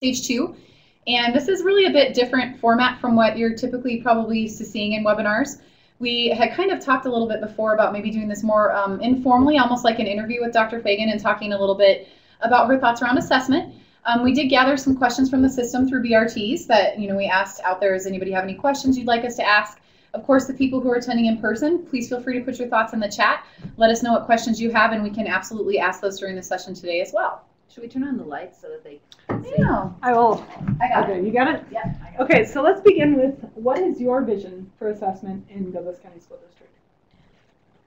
Stage 2. And this is really a bit different format from what you're typically probably used to seeing in webinars. We had kind of talked a little bit before about maybe doing this more informally, almost like an interview with Dr. Fagan, and talking a little bit about her thoughts around assessment. We did gather some questions from the system through BRTs that we asked out there. Does anybody have any questions you'd like us to ask? Of course, the people who are attending in person, please feel free to put your thoughts in the chat. Let us know what questions you have, and we can absolutely ask those during the session today as well. Should we turn on the lights so that they can see? Yeah. I will. I got Okay, it. you got it? Yeah. Okay, so let's begin with, what is your vision for assessment in Douglas County School District?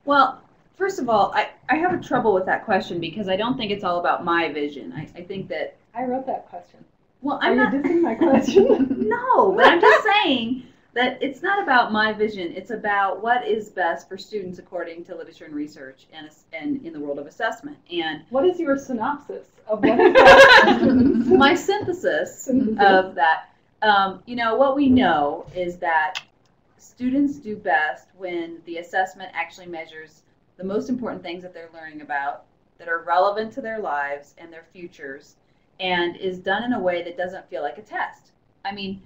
Well, first of all, I have a trouble with that question because I don't think it's all about my vision. I think that... I wrote that question. Well, Are you dissing my question? No, but I'm just saying that it's not about my vision. It's about what is best for students according to literature and research and in the world of assessment. And what is your synopsis of what is best? My synthesis of that, what we know is that students do best when the assessment actually measures the most important things that they're learning about, that are relevant to their lives and their futures, and is done in a way that doesn't feel like a test. I mean,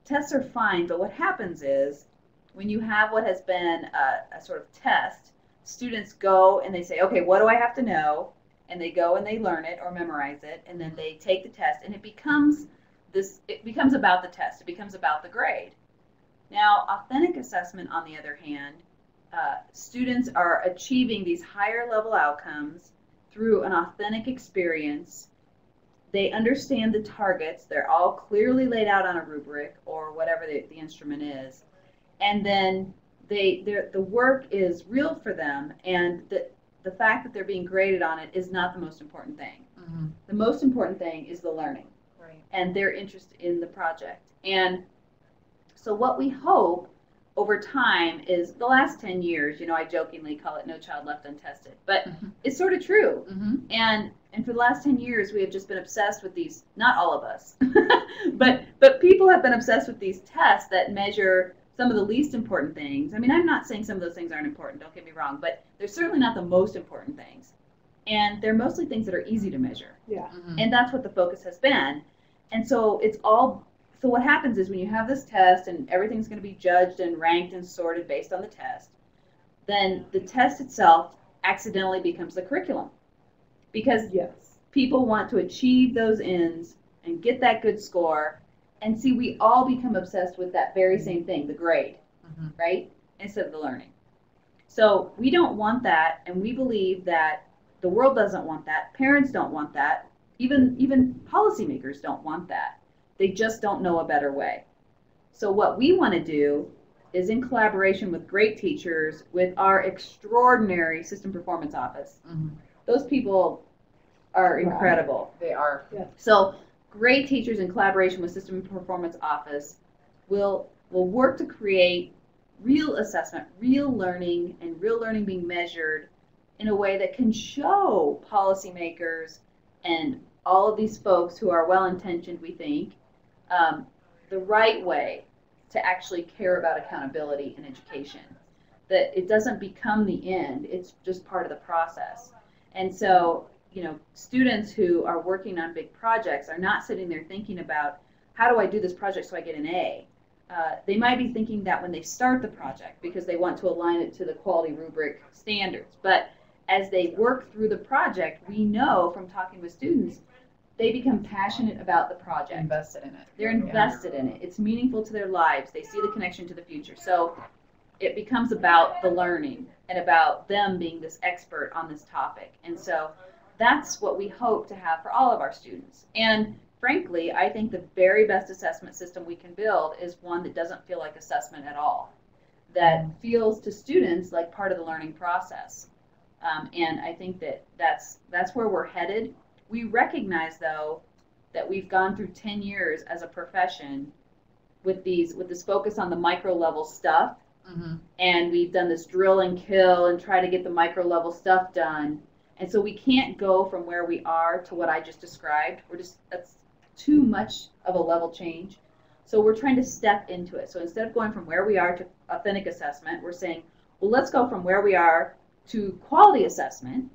tests are fine, but what happens is when you have what has been a sort of test, students go and they say, okay, what do I have to know? And they go and they learn it or memorize it, and then they take the test, and it becomes about the test. It becomes about the grade. Now, authentic assessment, on the other hand, students are achieving these higher level outcomes through an authentic experience. They understand the targets. They're all clearly laid out on a rubric or whatever the instrument is. And then the work is real for them, and the fact that they're being graded on it is not the most important thing. Mm-hmm. The most important thing is the learning, right, and their interest in the project. And so what we hope over time is the last 10 years, I jokingly call it No Child Left Untested, but it's sort of true. Mm-hmm. And for the last 10 years, we have just been obsessed with these, not all of us, but people have been obsessed with these tests that measure some of the least important things. I mean, I'm not saying some of those things aren't important, don't get me wrong, but they're certainly not the most important things. And they're mostly things that are easy to measure. Yeah. Mm-hmm. And that's what the focus has been. And so so what happens is when you have this test and everything's going to be judged and ranked and sorted based on the test, then the test itself accidentally becomes the curriculum. Because people want to achieve those ends and get that good score. And see, we all become obsessed with that very same thing, the grade, right? Instead of the learning. So we don't want that, and we believe that the world doesn't want that. Parents don't want that. Even policymakers don't want that. They just don't know a better way. So what we want to do is, in collaboration with great teachers, with our extraordinary System Performance Office. Mm-hmm. Those people are incredible. They are. Yeah. So great teachers in collaboration with System Performance Office will work to create real assessment, real learning, and real learning being measured in a way that can show policymakers and all of these folks who are well-intentioned, we think, the right way to actually care about accountability in education. That it doesn't become the end, it's just part of the process. And so, students who are working on big projects are not sitting there thinking about, how do I do this project so I get an A? They might be thinking that when they start the project because they want to align it to the quality rubric standards. But as they work through the project, we know from talking with students, they become passionate about the project. Invested in it. They're invested in it. It's meaningful to their lives. They see the connection to the future. So it becomes about the learning and about them being this expert on this topic. And so that's what we hope to have for all of our students. And frankly, I think the very best assessment system we can build is one that doesn't feel like assessment at all, that feels to students like part of the learning process. And I think that's where we're headed. We recognize, though, that we've gone through 10 years as a profession with this focus on the micro level stuff, and we've done this drill and kill and try to get the micro level stuff done. And so we can't go from where we are to what I just described. That's too much of a level change. So we're trying to step into it. So instead of going from where we are to authentic assessment, we're saying, well, let's go from where we are to quality assessment,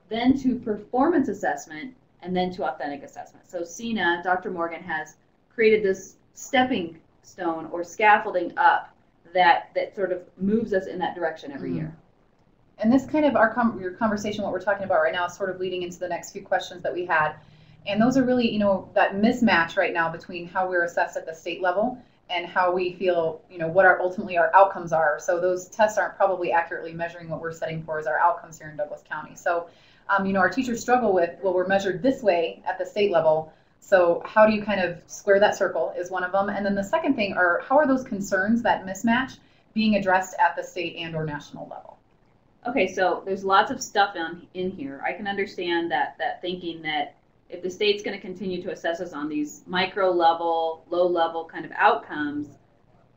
then to performance assessment, and then to authentic assessment. So SINA, Dr. Morgan, has created this stepping stone or scaffolding up that sort of moves us in that direction every year. And this kind of your conversation, what we're talking about right now, is sort of leading into the next few questions that we had. And those are really, that mismatch right now between how we're assessed at the state level and how we feel, what ultimately our outcomes are. So those tests aren't probably accurately measuring what we're setting for as our outcomes here in Douglas County. So, our teachers struggle with, well, we're measured this way at the state level. So how do you kind of square that circle is one of them. And then the second thing how are those concerns, that mismatch, being addressed at the state and or national level? Okay, so there's lots of stuff in here. I can understand that thinking that if the state's going to continue to assess us on these micro level, low level kind of outcomes,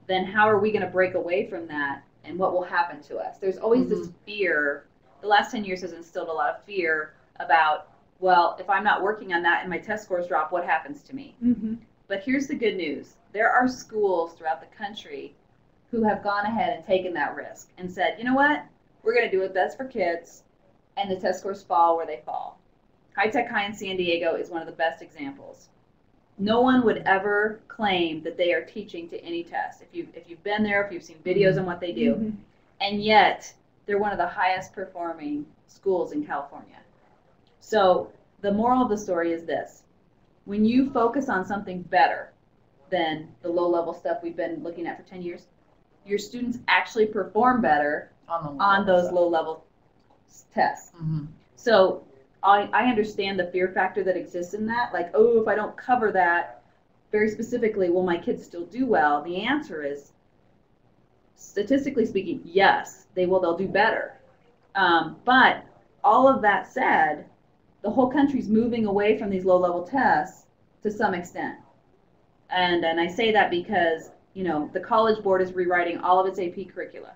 then how are we going to break away from that and what will happen to us? There's always this fear. The last 10 years has instilled a lot of fear about, well, if I'm not working on that and my test scores drop, what happens to me? But here's the good news. There are schools throughout the country who have gone ahead and taken that risk and said, you know what? We're going to do what's best for kids, and the test scores fall where they fall. High Tech High in San Diego is one of the best examples. No one would ever claim that they are teaching to any test. If you've been there, if you've seen videos on what they do, and yet they're one of the highest performing schools in California. So the moral of the story is this: when you focus on something better than the low-level stuff we've been looking at for 10 years, your students actually perform better on those low-level tests. So I understand the fear factor that exists in that. Like, oh, if I don't cover that very specifically, will my kids still do well? The answer is, statistically speaking, yes, they will. They'll do better. But all of that said, the whole country's moving away from these low-level tests to some extent. And I say that because, the College Board is rewriting all of its AP curricula.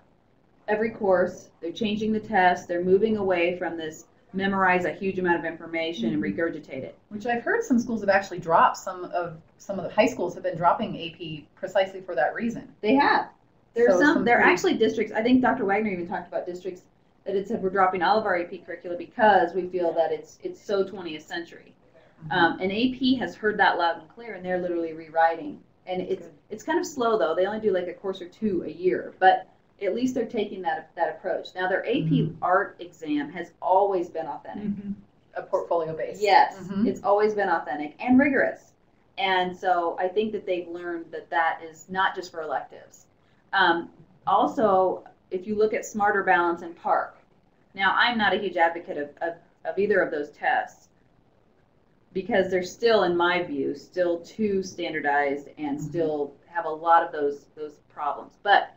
Every course, they're changing the test, they're moving away from this memorize a huge amount of information and regurgitate it. Which I've heard some schools have actually dropped. Some of the high schools have been dropping AP precisely for that reason. They have. There are actually districts, I think Dr. Wagner even talked about districts that had said we're dropping all of our AP curricula because we feel that it's so 20th century. And AP has heard that loud and clear, and they're literally rewriting. And it's kind of slow, though. They only do like a course or two a year, but at least they're taking that approach. Now, their AP art exam has always been authentic. A portfolio based. Yes, it's always been authentic and rigorous. And so I think that they've learned that is not just for electives. Also, if you look at Smarter Balance and PARCC, now I'm not a huge advocate of either of those tests because they're still, in my view, still too standardized and still have a lot of those problems. But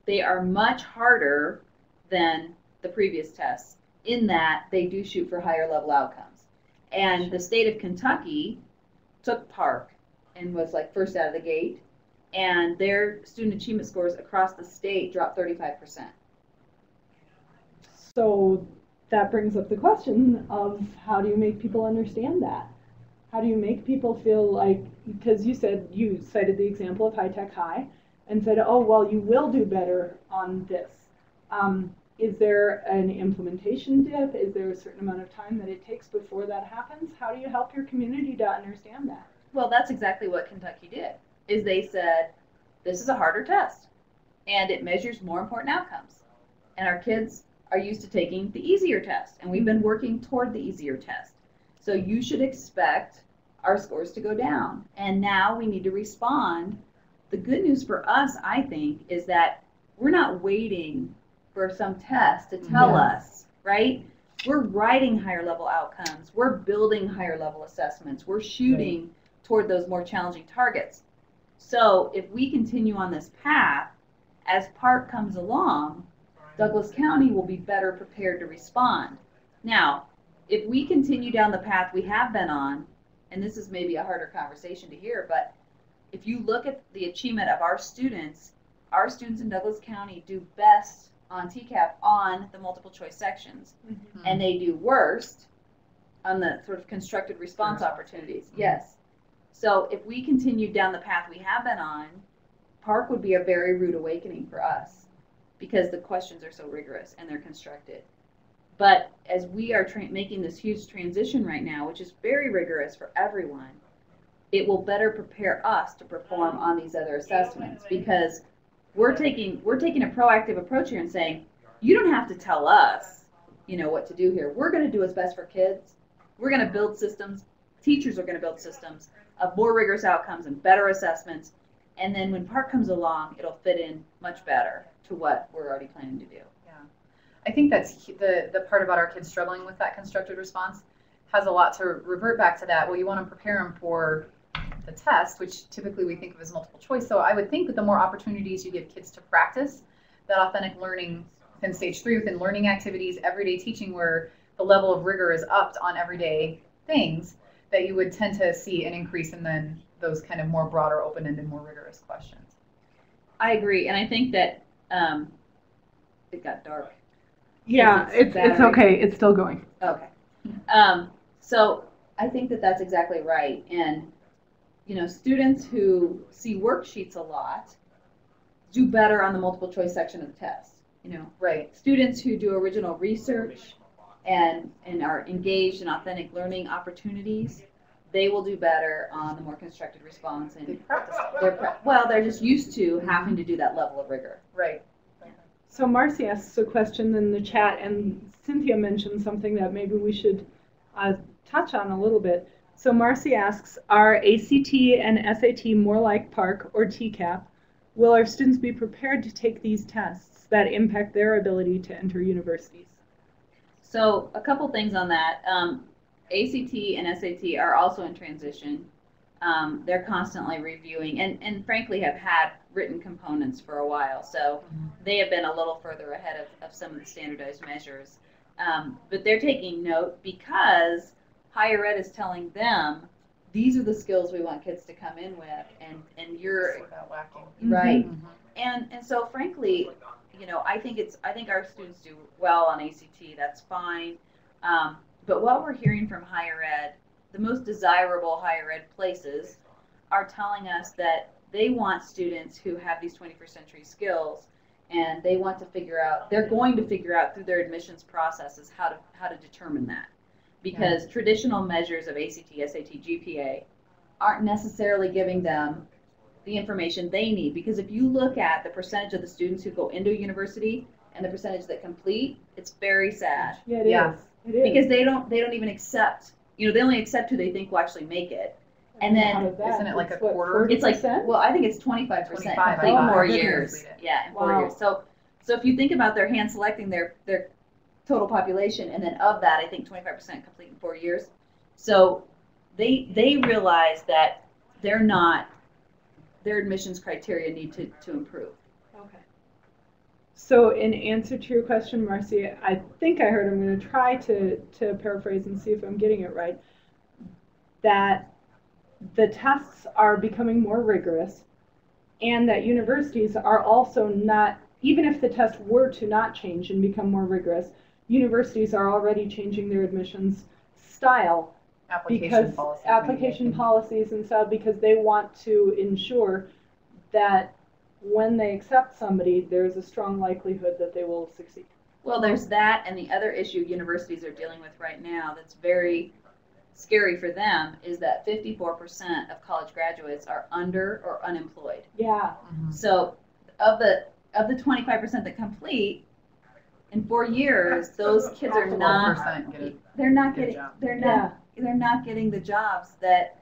they are much harder than the previous tests in that they do shoot for higher level outcomes. And the state of Kentucky took PARCC and was like first out of the gate, and their student achievement scores across the state dropped 35%. So that brings up the question of how do you make people understand that? How do you make people feel like, because you cited the example of High Tech High and said, oh, well, you will do better on this. Is there an implementation dip? Is there a certain amount of time that it takes before that happens? How do you help your community to understand that? Well, that's exactly what Kentucky did, is they said, this is a harder test, and it measures more important outcomes. And our kids are used to taking the easier test, and we've been working toward the easier test. So you should expect our scores to go down. And now we need to respond. The good news for us, I think, is that we're not waiting for some test to tell us, right? We're writing higher level outcomes. We're building higher level assessments. We're shooting toward those more challenging targets. So if we continue on this path, as PARCC comes along, Douglas County will be better prepared to respond. Now, if we continue down the path we have been on, and this is maybe a harder conversation to hear, but if you look at the achievement of our students in Douglas County do best on TCAP on the multiple choice sections, and they do worst on the sort of constructed response opportunities. Yes. So if we continue down the path we have been on, PARCC would be a very rude awakening for us because the questions are so rigorous and they're constructed. But as we are making this huge transition right now, which is very rigorous for everyone, it will better prepare us to perform on these other assessments, because we're taking a proactive approach here and saying, you don't have to tell us, what to do here. We're going to do what's best for kids. We're going to build systems. Teachers are going to build systems of more rigorous outcomes and better assessments. And then when PARCC comes along, it'll fit in much better to what we're already planning to do. Yeah, I think that's the part about our kids struggling with that constructed response has a lot to revert back to that. Well, you want to prepare them for the test, which typically we think of as multiple choice. So I would think that the more opportunities you give kids to practice that authentic learning in stage 3 within learning activities, everyday teaching, where the level of rigor is upped on everyday things, that you would tend to see an increase in then those kind of more broader, open-ended, more rigorous questions. I agree, and I think that it got dark. Yeah, it's okay. It's still going. Okay. So I think that that's exactly right. And, students who see worksheets a lot do better on the multiple choice section of the test. Right. Students who do original research and are engaged in authentic learning opportunities, they will do better on the more constructed response. And They practice. they're just used to having to do that level of rigor. Right. So Marcy asks a question in the chat, and Cynthia mentioned something that maybe we should touch on a little bit. So Marcy asks, are ACT and SAT more like PARCC or TCAP? Will our students be prepared to take these tests that impact their ability to enter universities? So a couple things on that. ACT and SAT are also in transition. They're constantly reviewing and frankly have had written components for a while. So they have been a little further ahead of some of the standardized measures. But they're taking note because higher ed is telling them, these are the skills we want kids to come in with, and you're Without whacking. right. Mm-hmm. And so frankly, I think our students do well on ACT. That's fine. But what we're hearing from higher ed, the most desirable higher ed places are telling us that they want students who have these 21st century skills, and they want to figure out, they're going to figure out through their admissions processes how to determine that. Because traditional measures of ACT, SAT, GPA aren't necessarily giving them the information they need. Because if you look at the percentage of the students who go into a university and the percentage that complete, it's very sad. Yeah, it is. It is. Because they don't even accept, they only accept who they think will actually make it. And How then, does that? isn't it like It's a what, quarter? it's like, 40%? well, I think it's 25% 25, complete oh in my 4 goodness. years. Yeah, in 4 Wow. years. So if you think about their hand selecting their total population, and then of that, I think 25% complete in 4 years. So they realize that their admissions criteria need to improve. Okay. So in answer to your question, Marcy, I think I heard, I'm going to try to paraphrase and see if I'm getting it right, that the tests are becoming more rigorous, and that universities are also not, even if the test were to not change and become more rigorous, universities are already changing their admissions style application policies and stuff, because they want to ensure that when they accept somebody, there's a strong likelihood that they will succeed. Well, there's that, and the other issue universities are dealing with right now that's very scary for them is that 54% of college graduates are under or unemployed. Yeah. Mm-hmm. So of the 25% that complete in 4 years, those kids are not getting the jobs that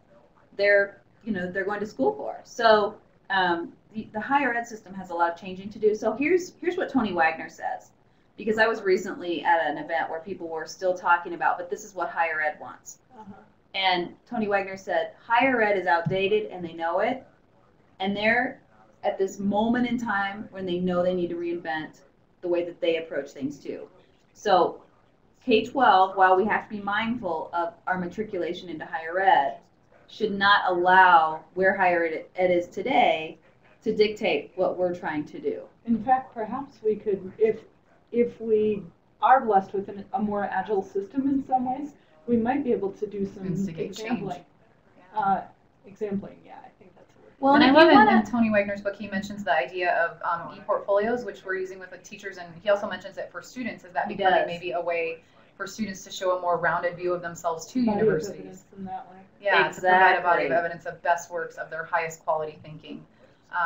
they're going to school for. So the higher ed system has a lot of changing to do. So here's what Tony Wagner says, because I was recently at an event where people were still talking about, but this is what higher ed wants. Uh-huh. And Tony Wagner said, higher ed is outdated and they know it, and they're at this moment in time when they know they need to reinvent the way that they approach things too. So K-12, while we have to be mindful of our matriculation into higher ed, should not allow where higher ed is today to dictate what we're trying to do. In fact, perhaps we could, if we are blessed with a more agile system in some ways, we might be able to do some Instigate exampling. change. Exampling, yeah, I think that's a word. Well, and I if love you wanna, in Tony Wagner's book, he mentions the idea of e-portfolios, which we're using with teachers, and he also mentions it for students, is that He becoming does. maybe a way for students to show a more rounded view of themselves to Body of universities. evidence in that way. Yeah, to provide a body of Exactly. evidence of best works of their highest quality thinking.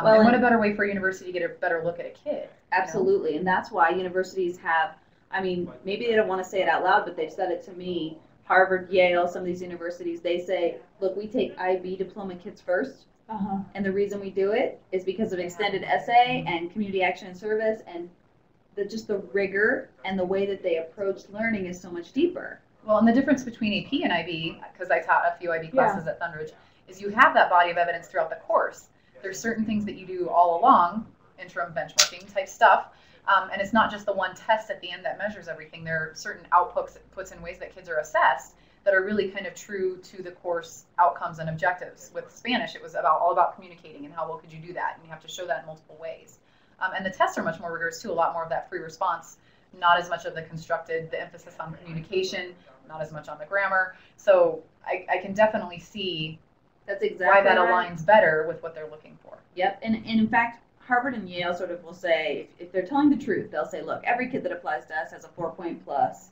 Well, and what a and- better way for a university to get a better look at a kid. you know? Absolutely, and that's why universities have, I mean, maybe they don't want to say it out loud, but they've said it to me. Harvard, Yale, some of these universities, they say, look, we take IB diploma kids first, Uh-huh. and the reason we do it is because of extended essay and community action and service, and just the rigor and the way that they approach learning is so much deeper. Well, and the difference between AP and IB, because I taught a few IB classes at Thunderbridge, is you have that body of evidence throughout the course. There's certain things that you do all along, interim benchmarking type stuff, and it's not just the one test at the end that measures everything. There are certain outputs and ways that kids are assessed that are really kind of true to the course outcomes and objectives. With Spanish, it was all about communicating and how well could you do that, and you have to show that in multiple ways. And the tests are much more rigorous too, a lot more of that free response, not as much of the constructed, the emphasis on communication, not as much on the grammar. So I can definitely see That's exactly why that right. aligns better with what they're looking for. Yep, and in fact, Harvard and Yale sort of will say, if they're telling the truth, they'll say, look, every kid that applies to us has a 4-point plus,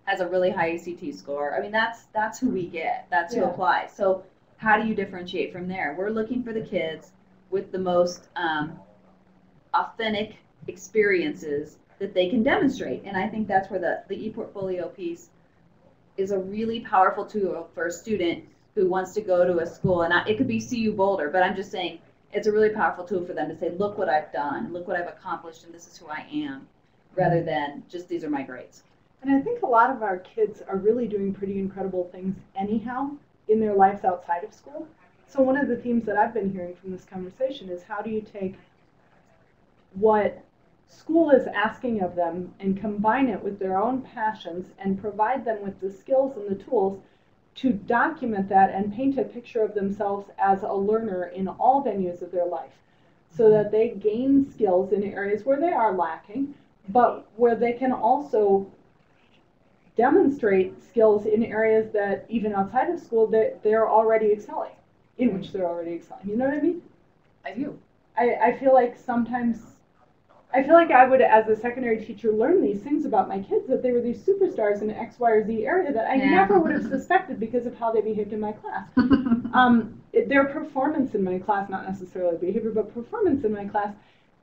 has a really high ACT score. I mean, that's who we get. That's who applies. So how do you differentiate from there? We're looking for the kids with the most authentic experiences that they can demonstrate. And I think that's where the e-portfolio piece is a really powerful tool for a student who wants to go to a school. And it could be CU Boulder, but I'm just saying it's a really powerful tool for them to say, look what I've done, look what I've accomplished, and this is who I am, rather than just these are my grades. And I think a lot of our kids are really doing pretty incredible things anyhow in their lives outside of school. So one of the themes that I've been hearing from this conversation is how do you take what school is asking of them and combine it with their own passions and provide them with the skills and the tools to document that and paint a picture of themselves as a learner in all venues of their life so that they gain skills in areas where they are lacking, but where they can also demonstrate skills in areas that even outside of school that they're already excelling, in which they're already excelling. You know what I mean? I do. I feel like sometimes, I feel like I would, as a secondary teacher, learn these things about my kids, that they were these superstars in X, Y, or Z area that I never would have suspected because of how they behaved in my class. Their performance in my class, not necessarily behavior, but performance in my class.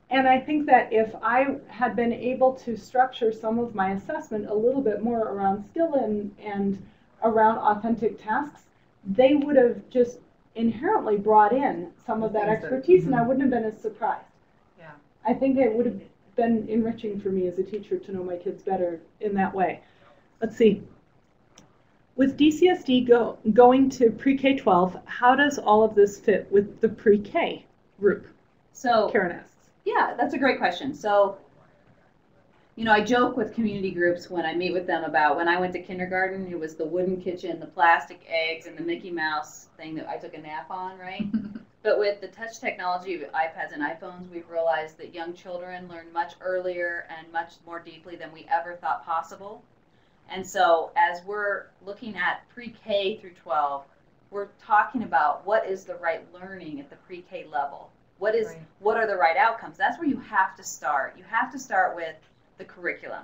And I think that if I had been able to structure some of my assessment a little bit more around skill and around authentic tasks, they would have just inherently brought in some of that expertise, and I wouldn't have been as surprised. Yeah. I think it would have been enriching for me as a teacher to know my kids better in that way. Let's see. With DCSD going to pre-K-12, how does all of this fit with the pre-K group? So Karen asks. Yeah, that's a great question. So, you know, I joke with community groups when I meet with them about when I went to kindergarten, it was the wooden kitchen, the plastic eggs, and the Mickey Mouse thing that I took a nap on, right? But with the touch technology of iPads and iPhones, we've realized that young children learn much earlier and much more deeply than we ever thought possible. And so as we're looking at pre-K through 12, we're talking about what is the right learning at the pre-K level. What are the right outcomes? That's where you have to start. You have to start with the curriculum.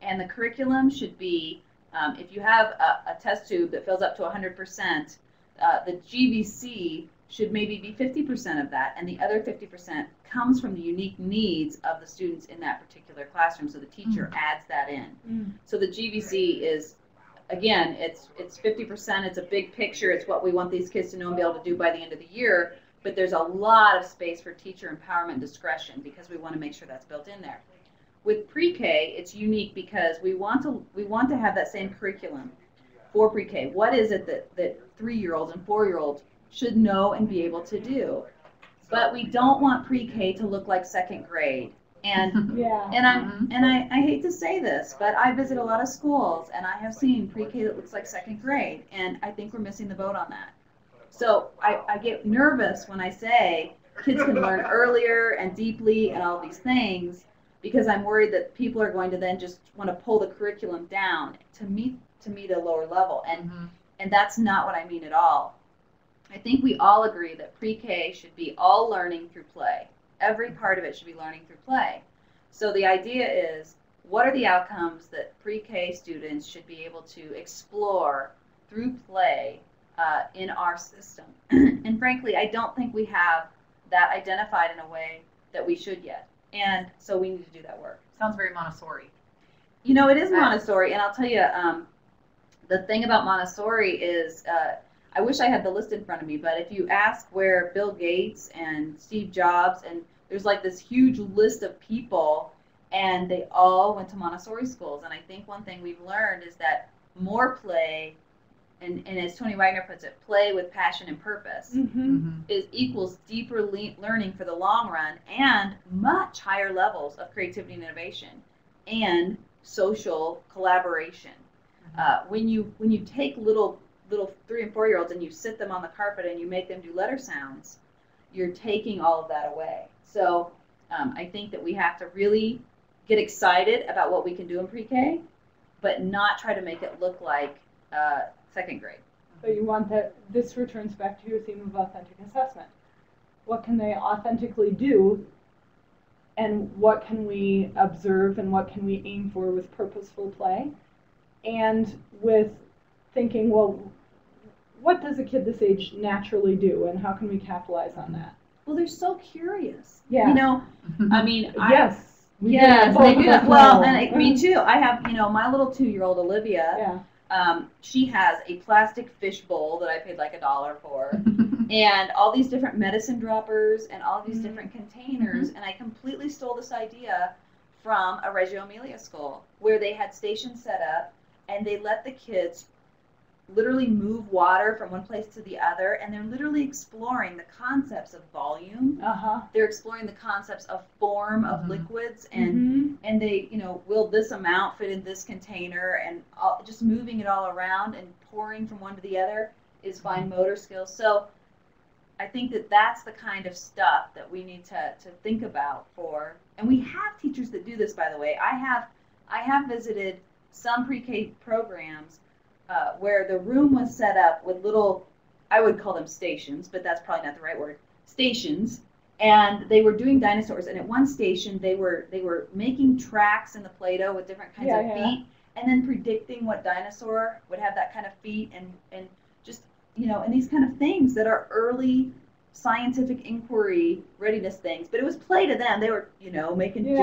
And the curriculum should be, if you have a test tube that fills up to 100%, the GVC should maybe be 50% of that, and the other 50% comes from the unique needs of the students in that particular classroom, so the teacher adds that in. So the GVC is, again, it's 50%, it's a big picture, it's what we want these kids to know and be able to do by the end of the year, but there's a lot of space for teacher empowerment and discretion because we want to make sure that's built in there. With pre-K, it's unique because we want to have that same curriculum for pre-K. What is it that 3-year-olds and 4-year-olds should know and be able to do? But we don't want pre-K to look like second grade. And I hate to say this, but I visit a lot of schools and I have seen pre-K that looks like second grade, and I think we're missing the boat on that. So I get nervous when I say kids can learn earlier and deeply and all these things, because I'm worried that people are going to then just want to pull the curriculum down to meet a lower level, and that's not what I mean at all. I think we all agree that pre-K should be all learning through play. Every part of it should be learning through play. So the idea is, what are the outcomes that pre-K students should be able to explore through play in our system? And frankly, I don't think we have that identified in a way that we should yet. And so we need to do that work. Sounds very Montessori. You know, it is Montessori, and I'll tell you, the thing about Montessori is, I wish I had the list in front of me, but if you ask where Bill Gates and Steve Jobs, and there's like this huge list of people, and they all went to Montessori schools. And I think one thing we've learned is that more play, and as Tony Wagner puts it, play with passion and purpose, is equals deeper learning for the long run and much higher levels of creativity and innovation and social collaboration. When you take little 3 and 4 year olds and you sit them on the carpet and you make them do letter sounds, you're taking all of that away. So I think that we have to really get excited about what we can do in pre-K, but not try to make it look like second grade. But you want that, this returns back to your theme of authentic assessment. What can they authentically do, and what can we observe, and what can we aim for with purposeful play, and with thinking, well, what does a kid this age naturally do, and how can we capitalize on that? Well, they're so curious. Yeah. You know, I mean, yes. Yes, they do that. Well, and me too. I have, my little 2-year-old Olivia. Yeah. She has a plastic fish bowl that I paid like $1 for, and all these different medicine droppers and all these different containers. And I completely stole this idea from a Reggio Emilia school where they had stations set up, and they let the kids literally move water from one place to the other, and they're literally exploring the concepts of volume. They're exploring the concepts of form of liquids, and they, will this amount fit in this container, and just moving it all around and pouring from one to the other is fine motor skills. So I think that that's the kind of stuff that we need to think about for, and we have teachers that do this, by the way. I have visited some pre-K programs where the room was set up with little, I would call them stations, but that's probably not the right word, stations, and they were doing dinosaurs. And at one station, they were making tracks in the Play-Doh with different kinds of feet, and then predicting what dinosaur would have that kind of feet, and just, and these kind of things that are early scientific inquiry readiness things. But it was play to them. They were, making feet.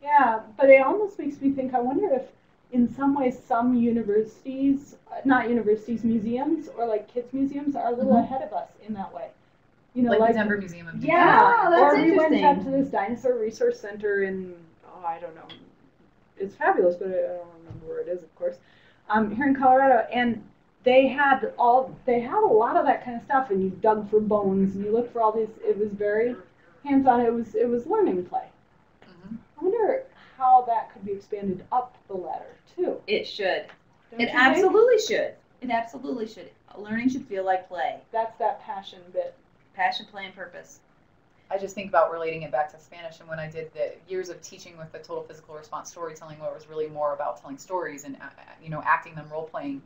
Yeah, but it almost makes me think, I wonder if in some ways some universities, not universities, museums, or like kids museums are a little ahead of us in that way. Like the Denver Museum of Dinosaurs. Yeah, that's or we went interesting. up to this dinosaur resource center in, I don't know, it's fabulous, but I don't remember where it is, of course, here in Colorado, and they had a lot of that kind of stuff, and you dug for bones, and you looked for all these, it was very hands-on, it was learning play. I wonder how that could be expanded up the ladder, too. It should. Don't It you absolutely should. It absolutely should. Learning should feel like play. think? That's that passion bit. Passion, play, and purpose. I just think about relating it back to Spanish, and when I did the years of teaching with the total physical response storytelling, where it was really more about telling stories and acting them, role playing,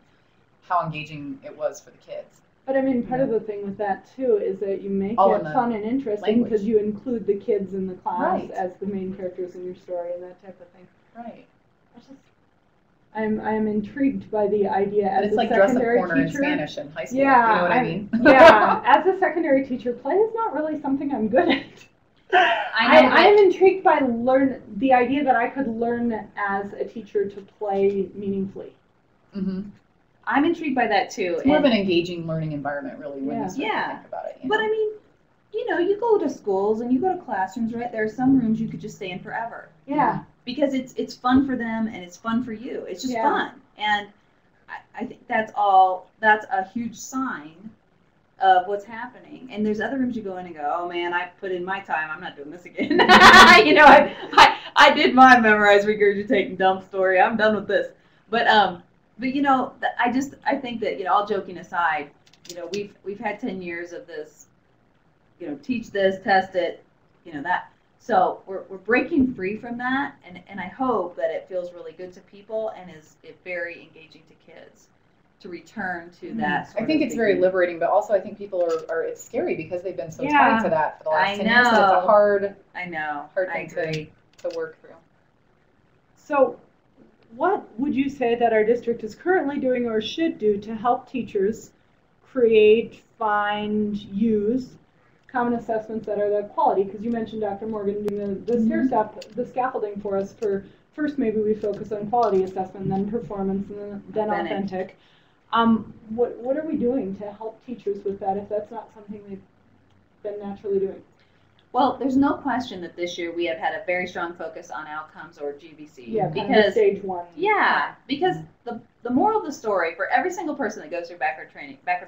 how engaging it was for the kids. But I mean, part of the thing with that too is that you make All it in the fun and interesting language. because you include the kids in the class Right. as the main characters in your story and that type of thing. Right. I am intrigued by the idea And as it's a like dress up secondary corner in teacher. Spanish in high school. Yeah, You know what I mean? Yeah, as a secondary teacher, play is not really something I'm good at. I am intrigued by the idea that I could learn as a teacher to play meaningfully. I'm intrigued by that too. It's more of an engaging learning environment, really, when you start Yeah. to think about it. But I mean, you go to schools and you go to classrooms, right? There are some rooms you could just stay in forever. Yeah. Because it's fun for them and it's fun for you. It's just Yeah. fun. And I think that's a huge sign of what's happening. And there's other rooms you go in and go, oh man, I put in my time. I'm not doing this again. I did my memorize, regurgitate, and dump story. I'm done with this. But I think that, all joking aside, we've had 10 years of this, teach this, test it, that. So we're breaking free from that, and I hope that it feels really good to people and is very engaging to kids. to return to that sort I think of it's very thinking. liberating, but also I think people are it's scary because they've been so Yeah. tied to that for the last I 10 years. It's a know. hard I know. hard I thing agree. to work through. So, what would you say that our district is currently doing or should do to help teachers create, find, use common assessments that are the quality? Because you mentioned Dr. Morgan doing the stair step, the scaffolding for us for first maybe we focus on quality assessment, then performance, and then authentic. What are we doing to help teachers with that if that's not something they've been naturally doing? Well, there's no question that this year we have had a very strong focus on outcomes or GVC. Yeah, kind of because stage one. yeah, because the moral of the story for every single person that goes through backward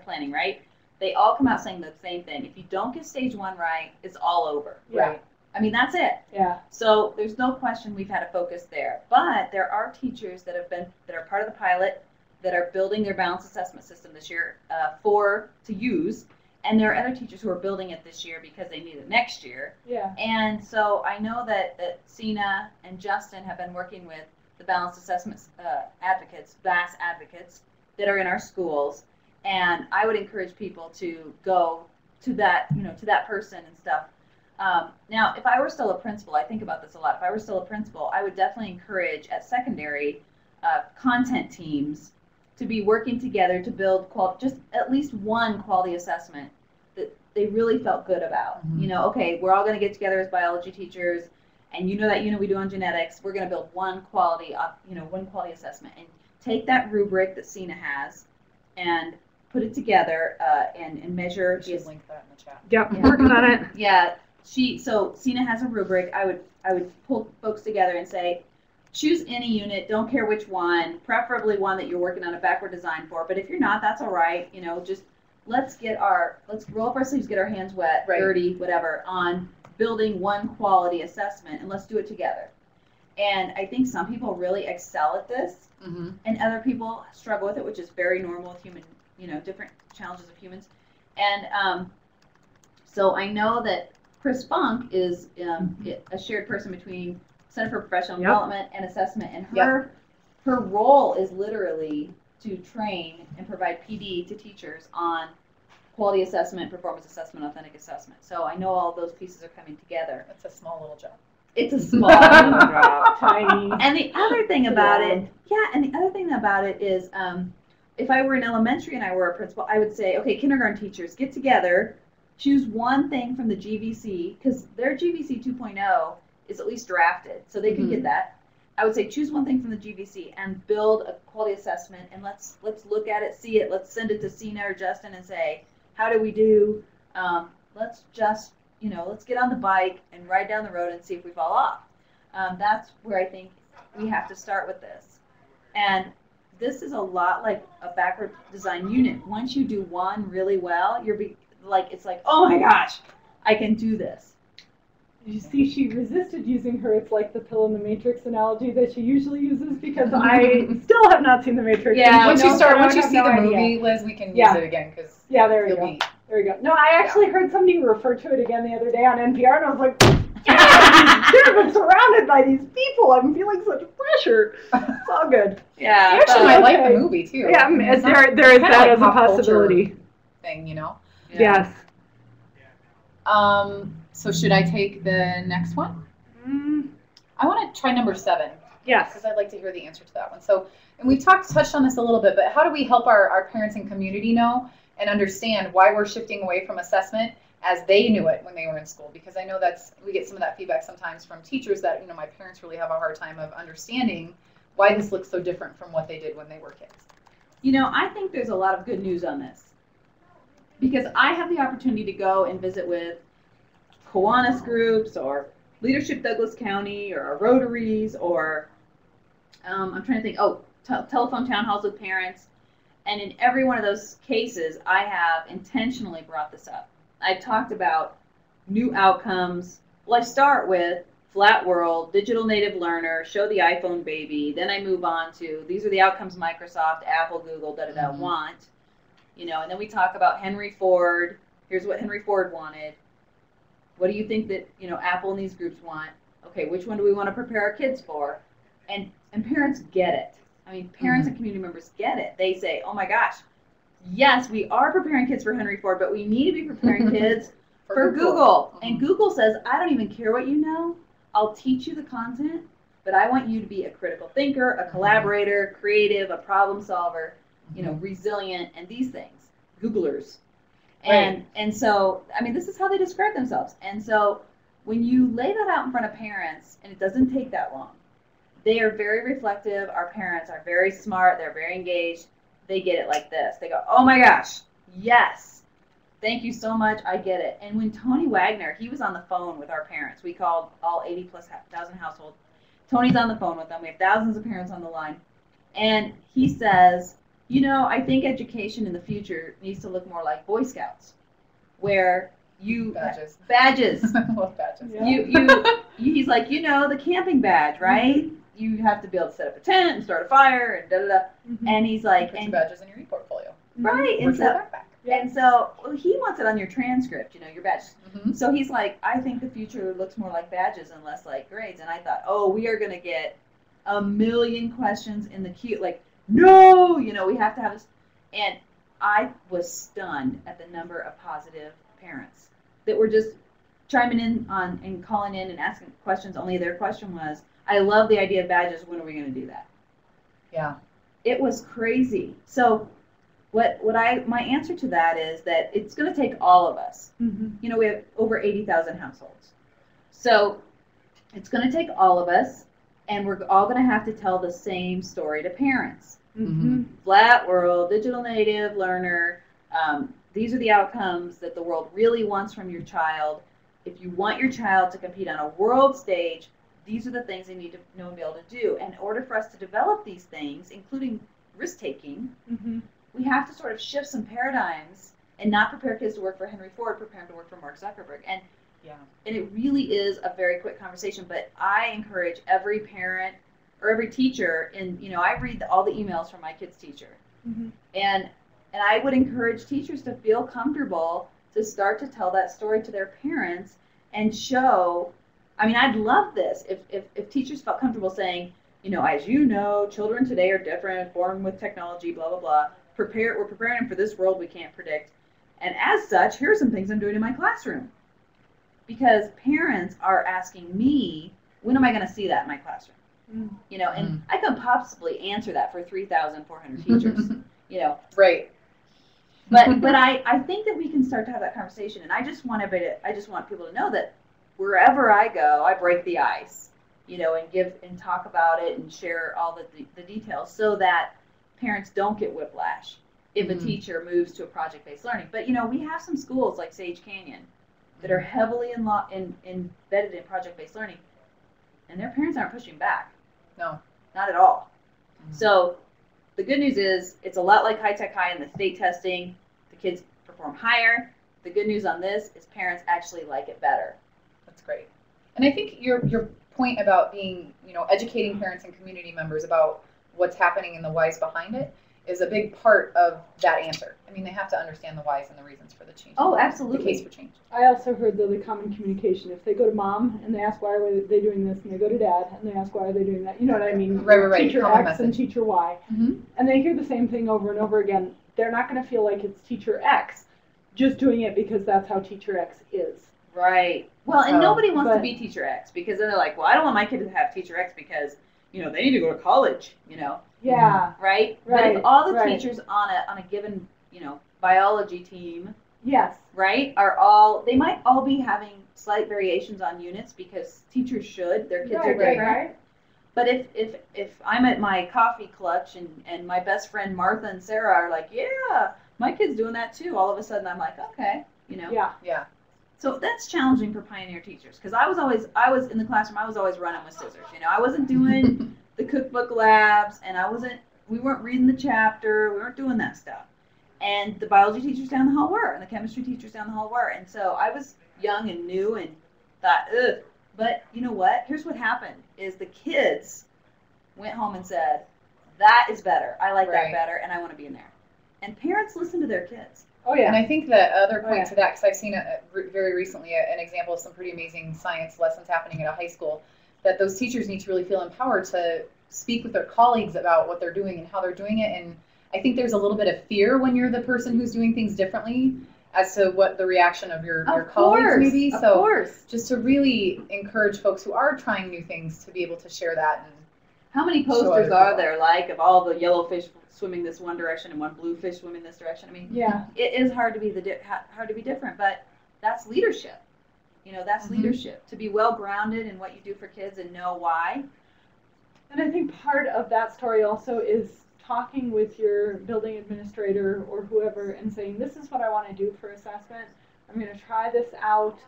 planning, right? They all come out saying the same thing. If you don't get stage one right, it's all over. Yeah. Right. I mean, that's it. Yeah. So there's no question we've had a focus there. But there are teachers that are part of the pilot that are building their balanced assessment system this year to use. And there are other teachers who are building it this year because they need it next year. Yeah. And so I know that Sina and Justin have been working with the balanced assessment advocates, BAS advocates, that are in our schools. And I would encourage people to go to that, to that person and stuff. Now, if I were still a principal, I think about this a lot. If I were still a principal, I would definitely encourage at secondary content teams to be working together to build just at least one quality assessment that they really felt good about. Mm-hmm. Okay, we're all going to get together as biology teachers, and that unit we do on genetics, we're going to build one quality assessment and take that rubric that Sina has and put it together and measure. We should link that in the chat. Yep. Yeah. Working on it. Yeah, so Sina has a rubric. I would pull folks together and say, choose any unit, don't care which one, preferably one that you're working on a backward design for. But if you're not, that's all right. Just let's roll up our sleeves, get our hands wet, Right. dirty, whatever, on building one quality assessment, and let's do it together. And I think some people really excel at this, Mm-hmm. and other people struggle with it, which is very normal with human, different challenges of humans. And so I know that Chris Funk is a shared person between Center for Professional Yep. Development and Assessment, and her role is literally to train and provide PD to teachers on quality assessment, performance assessment, authentic assessment. So I know all those pieces are coming together. That's a small little job. It's a small drop. Tiny. And the other thing about it is, if I were in elementary and I were a principal, I would say, okay, kindergarten teachers, get together, choose one thing from the GVC, because their GVC 2.0 is at least drafted, so they can get that. I would say choose one thing from the GVC and build a quality assessment, and let's look at it, see it, let's send it to Sina or Justin and say, how do we do? Let's get on the bike and ride down the road and see if we fall off. That's where I think we have to start with this. And this is a lot like a backward design unit. Once you do one really well, it's like, oh my gosh, I can do this. You see, she resisted using her "it's like the pill in the Matrix" analogy that she usually uses because I still have not seen the Matrix. Yeah, Once you see the idea. movie, Liz, we can Yeah. use it again because Yeah, there we go. There we go. No, I actually heard somebody refer to it again the other day on NPR, and I was like, I've been surrounded by these people. I'm feeling such pressure. It's all good. Yeah. You actually might like okay. the movie too. Yeah, I mean, it's there not- is it's kinda that like as a pop culture possibility. thing, Yes. So should I take the next one? I want to try number 7 Yes. because I'd like to hear the answer to that one. So, and we touched on this a little bit, but how do we help our parents and community know and understand why we're shifting away from assessment as they knew it when they were in school? Because I know we get some of that feedback sometimes from teachers that, my parents really have a hard time of understanding why this looks so different from what they did when they were kids. I think there's a lot of good news on this because I have the opportunity to go and visit with Kiwanis groups or Leadership Douglas County or our Rotaries or I'm trying to think, telephone town halls with parents. And in every one of those cases, I have intentionally brought this up. I've talked about new outcomes. Well, I start with flat world, digital native learner, show the iPhone baby. Then I move on to these are the outcomes Microsoft, Apple, Google, want. And then we talk about Henry Ford. Here's what Henry Ford wanted. What do you think that, Apple and these groups want? Okay, which one do we want to prepare our kids for? And parents get it. I mean, parents and community members get it. They say, oh my gosh, yes, we are preparing kids for Henry Ford, but we need to be preparing kids for Google. And Google says, I don't even care what you know. I'll teach you the content, but I want you to be a critical thinker, a collaborator, creative, a problem solver, resilient, and these things, Googlers. And so, I mean, this is how they describe themselves. And so when you lay that out in front of parents, and it doesn't take that long, they are very reflective. Our parents are very smart. They're very engaged. They get it like this. They go, oh my gosh, yes. Thank you so much. I get it. And when Tony Wagner, he was on the phone with our parents. We called all 80,000+ households. Tony's on the phone with them. We have thousands of parents on the line. And he says, I think education in the future needs to look more like Boy Scouts, where you badges. I love badges. Yeah. He's like, the camping badge, right? You have to be able to set up a tent and start a fire and da da da. And he's like, put your badges in your e-portfolio. Right. And so he wants it on your transcript, your badges. So he's like, I think the future looks more like badges and less like grades. And I thought, we are going to get a million questions in the queue. Like, no, we have to have this. And I was stunned at the number of positive parents that were just chiming in on and calling in and asking questions. Only their question was, I love the idea of badges. When are we going to do that? Yeah. It was crazy. So my answer to that is that it's going to take all of us. We have over 80,000 households. So it's going to take all of us, and we're all going to have to tell the same story to parents. Flat world, digital native learner. These are the outcomes that the world really wants from your child. If you want your child to compete on a world stage, these are the things they need to know and be able to do. And in order for us to develop these things, including risk-taking, we have to sort of shift some paradigms and not prepare kids to work for Henry Ford, prepare them to work for Mark Zuckerberg. And it really is a very quick conversation, but I encourage every parent or every teacher, and I read all the emails from my kid's teacher. And I would encourage teachers to feel comfortable to start to tell that story to their parents and show. I mean, I'd love this if teachers felt comfortable saying, as you know, children today are different, born with technology, blah, blah, blah. We're preparing them for this world we can't predict. And as such, here are some things I'm doing in my classroom. Because parents are asking me, when am I going to see that in my classroom? And I could possibly answer that for 3,400 teachers, Right. But I think that we can start to have that conversation. And I just want people to know that wherever I go, I break the ice, and talk about it and share all the details so that parents don't get whiplash if a teacher moves to a project-based learning. But, we have some schools like Sage Canyon that are heavily embedded in project-based learning, and their parents aren't pushing back. No. Not at all. So the good news is it's a lot like High Tech High in the state testing. The kids perform higher. The good news on this is parents actually like it better. That's great. And I think your point about being, educating parents and community members about what's happening and the whys behind it is a big part of that answer. I mean, they have to understand the whys and the reasons for the change. Oh, absolutely. The case for change. I also heard the common communication. If they go to mom and they ask why are they doing this, and they go to dad and they ask why are they doing that, you know what I mean? Right. Teacher Common X and message. teacher Y. And they hear the same thing over and over again. They're not going to feel like it's teacher X just doing it because that's how teacher X is. Right. Well, and nobody wants to be teacher X because then they're like, well, I don't want my kid to have teacher X because, they need to go to college, Yeah. Right? But if all the teachers on a given, biology team, yes, right, they might all be having slight variations on units because teachers should. Their kids are different. Right. But if I'm at my coffee clutch and my best friend Martha and Sarah are like, yeah, my kid's doing that too, all of a sudden I'm like, okay, Yeah. So that's challenging for pioneer teachers because I was in the classroom, I was always running with scissors. I wasn't doing the cookbook labs, and we weren't reading the chapter, we weren't doing that stuff. And the biology teachers down the hall were, and the chemistry teachers down the hall were. And so I was young and new and thought, ugh. But you know what? Here's what happened is the kids went home and said, that is better. I like that better, and I want to be in there. And parents listen to their kids. Oh, yeah. And I think the other point to that, because I've seen very recently an example of some pretty amazing science lessons happening at a high school, that those teachers need to really feel empowered to speak with their colleagues about what they're doing and how they're doing it. And I think there's a little bit of fear when you're the person who's doing things differently as to what the reaction of your colleagues may be. So just to really encourage folks who are trying new things to be able to share that. And how many posters are there like of all the yellow fish swimming this one direction and one blue fish swimming this direction? I mean, yeah, it is hard to be hard to be different, but that's leadership. You know, that's leadership, to be well grounded in what you do for kids and know why. And I think part of that story also is talking with your building administrator or whoever and saying, this is what I want to do for assessment. I'm going to try this out.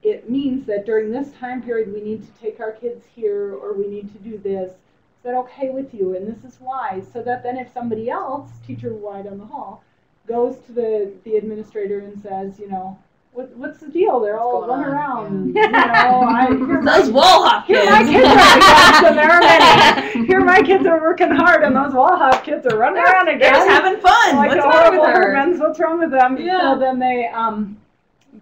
It means that during this time period we need to take our kids here or we need to do this. Is that okay with you? And this is why. So that then if somebody else, teacher Y down the hall, goes to the administrator and says, you know, what's the deal? They're all running around. Yeah. You know, those Wallhop kids. Here my kids are, and there are many. Here my kids are working hard, and those Wallhop kids are running around again. They're just having fun. Like what's wrong with her? What's wrong with them? Yeah. So then they,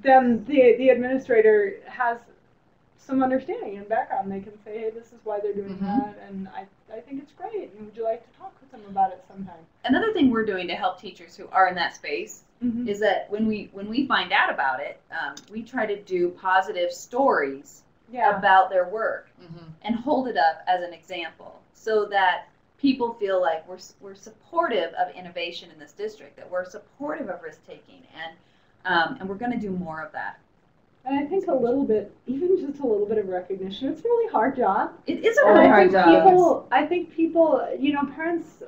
then the administrator has some understanding and background. They can say, hey, this is why they're doing that, and I think it's great. And would you like to talk with them about it sometime? Another thing we're doing to help teachers who are in that space is that when we find out about it, we try to do positive stories about their work and hold it up as an example so that people feel like we're supportive of innovation in this district, that we're supportive of risk taking, and we're going to do more of that. And I think a little bit, even just a little bit of recognition. It's a really hard job. It is a really hard job. I think people, you know, parents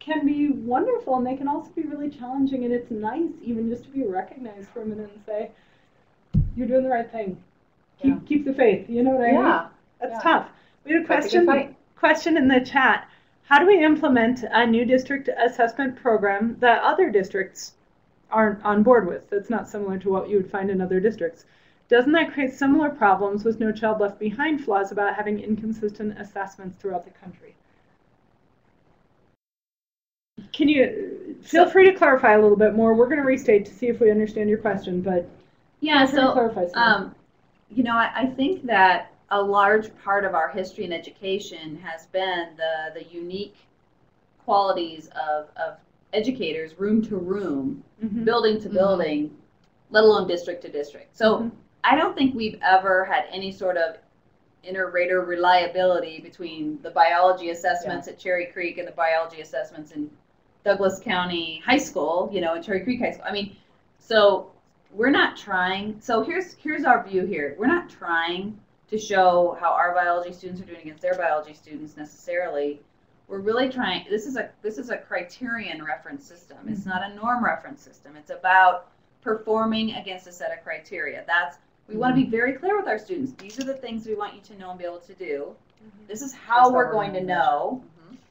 can be wonderful and they can also be really challenging, and it's nice even just to be recognized for a minute and say, you're doing the right thing. Keep the faith. You know what I mean? That's tough. We had a question in the chat. How do we implement a new district assessment program that other districts aren't on board with, that's not similar to what you would find in other districts? Doesn't that create similar problems with No Child Left Behind flaws about having inconsistent assessments throughout the country? Can you feel free to clarify a little bit more? We're going to restate to see if we understand your question, but yeah, so clarify you know, I think that a large part of our history and education has been the unique qualities of educators, room to room, building to building, let alone district to district. So I don't think we've ever had any sort of inter-rater reliability between the biology assessments at Cherry Creek and the biology assessments in Douglas County High School, you know, and Cherry Creek High School. I mean, so we're not trying. So here's our view here. We're not trying to show how our biology students are doing against their biology students necessarily. We're really trying. This is a criterion reference system. It's not a norm reference system. It's about performing against a set of criteria. We want to be very clear with our students. These are the things we want you to know and be able to do. This is how we're going to know.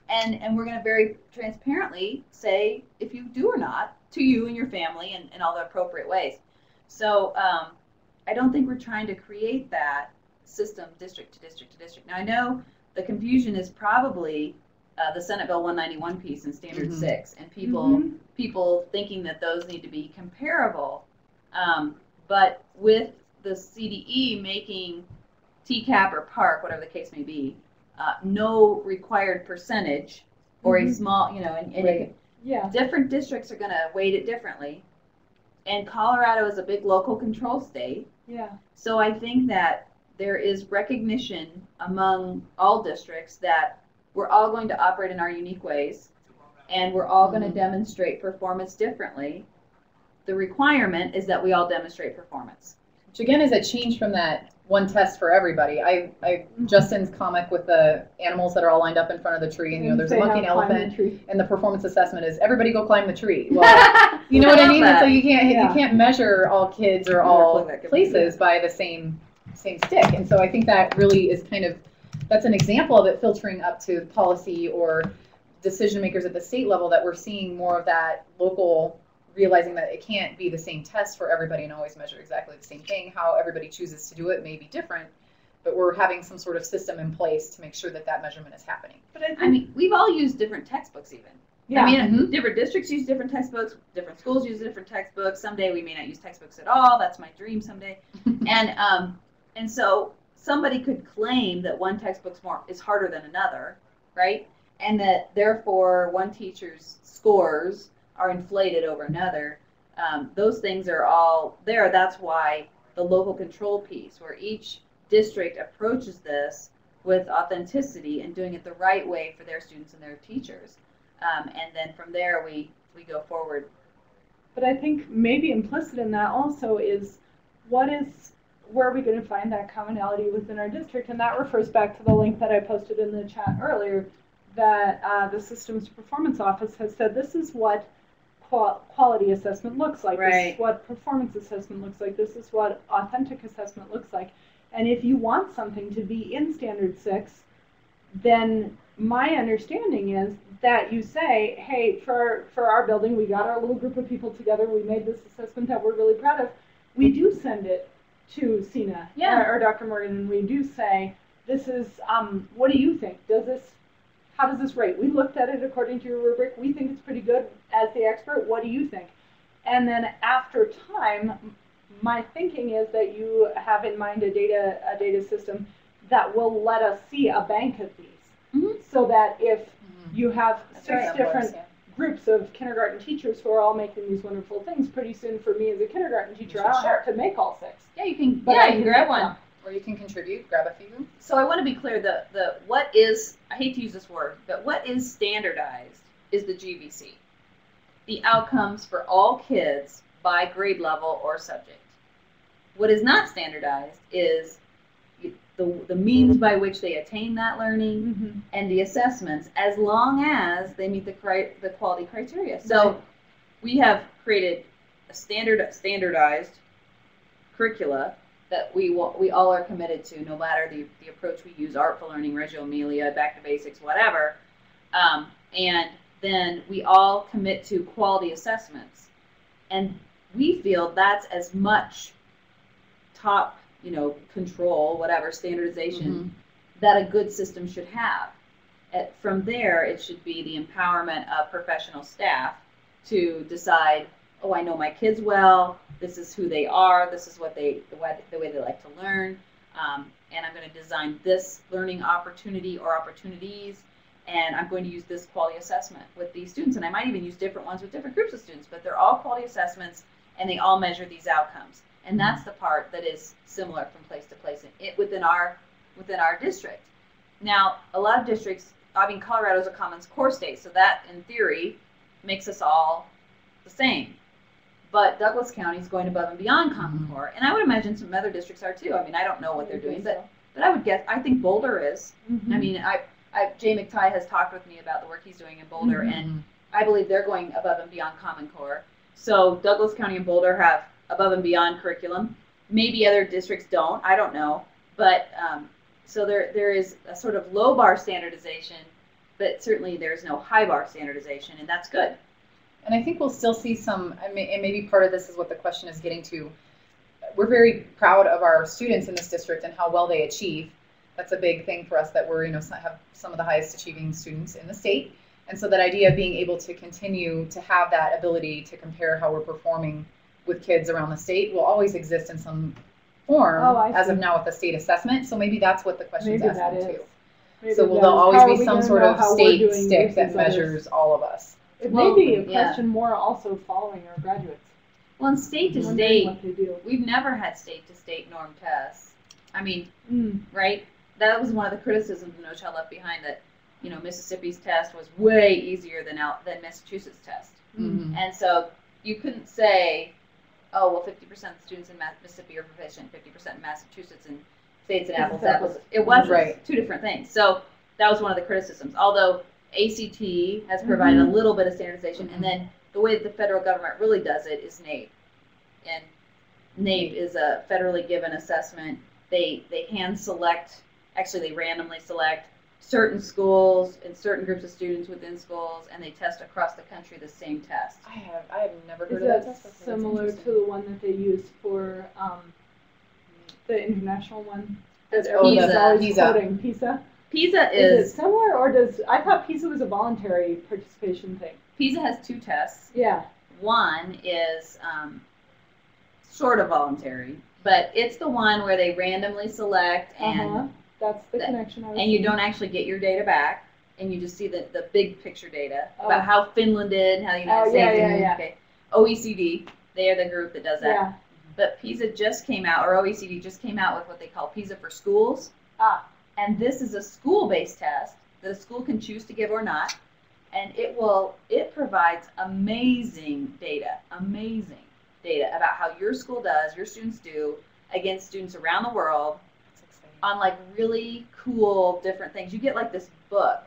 And we're going to very transparently say if you do or not to you and your family in all the appropriate ways. So I don't think we're trying to create that system district to district to district. Now I know the confusion is probably the Senate Bill 191 piece in Standard 6 and people thinking that those need to be comparable. But with the CDE making TCAP or PARC, whatever the case may be, no required percentage or a small, you know, and different districts are going to weight it differently. And Colorado is a big local control state. So I think that there is recognition among all districts that we're all going to operate in our unique ways, and we're all going to demonstrate performance differently. The requirement is that we all demonstrate performance. Which again is a change from that one test for everybody. Justin's comic with the animals that are all lined up in front of the tree, and you know there's a monkey and elephant, and the performance assessment is everybody go climb the tree. Well, you know what I mean? And so you can't measure all kids or all places by the same stick. And so I think that really is that's an example of it filtering up to policy or decision makers at the state level, that we're seeing more of that local, realizing that it can't be the same test for everybody and always measure exactly the same thing. How everybody chooses to do it may be different, but we're having some sort of system in place to make sure that that measurement is happening. But I mean, we've all used different textbooks even. I mean, different districts use different textbooks, different schools use different textbooks. Someday we may not use textbooks at all. That's my dream someday. And so somebody could claim that one textbook is harder than another, right? And that therefore one teacher's scores are inflated over another. Those things are all there. That's why the local control piece, where each district approaches this with authenticity and doing it the right way for their students and their teachers. And then from there, we go forward. But I think maybe implicit in that also is where are we going to find that commonality within our district? And that refers back to the link that I posted in the chat earlier, that the Systems Performance Office has said this is what quality assessment looks like. Right. This is what performance assessment looks like. This is what authentic assessment looks like. And if you want something to be in Standard 6, then my understanding is that you say, hey, for our building, we got our little group of people together, we made this assessment that we're really proud of. We do send it to Sina or Dr. Morgan, and we do say, this is, what do you think? How does this rate? We looked at it according to your rubric. We think it's pretty good as the expert. What do you think? And then after time, my thinking is that you have in mind a data system that will let us see a bank of these, so that if you have six different groups of kindergarten teachers who are all making these wonderful things, pretty soon for me as a kindergarten teacher, I don't have to make all six. Yeah, you can. You can grab one. Or you can contribute, grab a few. So I want to be clear, the what is, I hate to use this word, but what is standardized is the GVC. The outcomes for all kids by grade level or subject. What is not standardized is the means by which they attain that learning and the assessments, as long as they meet the quality criteria. So we have created a standardized curricula that we all are committed to, no matter the approach we use, Artful Learning, Reggio Emilia, Back to Basics, whatever. And then we all commit to quality assessments. And we feel that's as much top, control, whatever, standardization that a good system should have. From there, it should be the empowerment of professional staff to decide, oh, I know my kids well, this is who they are, this is what the way they like to learn, and I'm going to design this learning opportunity or opportunities, and I'm going to use this quality assessment with these students, and I might even use different ones with different groups of students, but they're all quality assessments, and they all measure these outcomes. And that's the part that is similar from place to place within our district. Now, a lot of districts, Colorado's a Commons Core state, so that, in theory, makes us all the same. But Douglas County is going above and beyond Common Core, and I would imagine some other districts are too. I don't know what they're doing, but I would guess, I think Boulder is. Jay McTighe has talked with me about the work he's doing in Boulder, and I believe they're going above and beyond Common Core. So Douglas County and Boulder have above and beyond curriculum. Maybe other districts don't, I don't know. But so there is a sort of low bar standardization, but certainly there's no high bar standardization, and that's good. And I think we'll still see some, and maybe part of this is what the question is getting to. We're very proud of our students in this district and how well they achieve. That's a big thing for us, that we're, have some of the highest achieving students in the state. And so that idea of being able to continue to have that ability to compare how we're performing with kids around the state will always exist in some form as of now with the state assessment. So maybe that's what the question is asking too. So there'll always be some sort of state stick that measures all of us. It may be a question more also following our graduates. Well, in state to state, we've never had state to state norm tests. Right? That was one of the criticisms of No Child Left Behind, that Mississippi's test was way easier than Massachusetts' test. And so you couldn't say, oh, well, 50% of the students in Mississippi are proficient, 50% in Massachusetts, and say it's an apples to apples. It wasn't. Two different things. So that was one of the criticisms. Although ACT has provided a little bit of standardization, and then the way that the federal government really does it is NAEP. And NAEP is a federally given assessment. They hand select, actually they randomly select certain schools and certain groups of students within schools, and they test across the country the same test. I have never heard of that test. Is that similar to the one that they use for the international one? PISA? PISA is it similar, or I thought PISA was a voluntary participation thing. PISA has two tests. Yeah. One is sort of voluntary, but it's the one where they randomly select and That's the connection I was and you don't actually get your data back, and you just see the big picture data about how Finland did and how the United States did. Okay. OECD, they are the group that does that. Yeah. But PISA just came out, or OECD just came out with what they call PISA for schools. And this is a school-based test that a school can choose to give or not. And it provides amazing data about how your school does, your students do, against students around the world on like really cool different things. You get like this book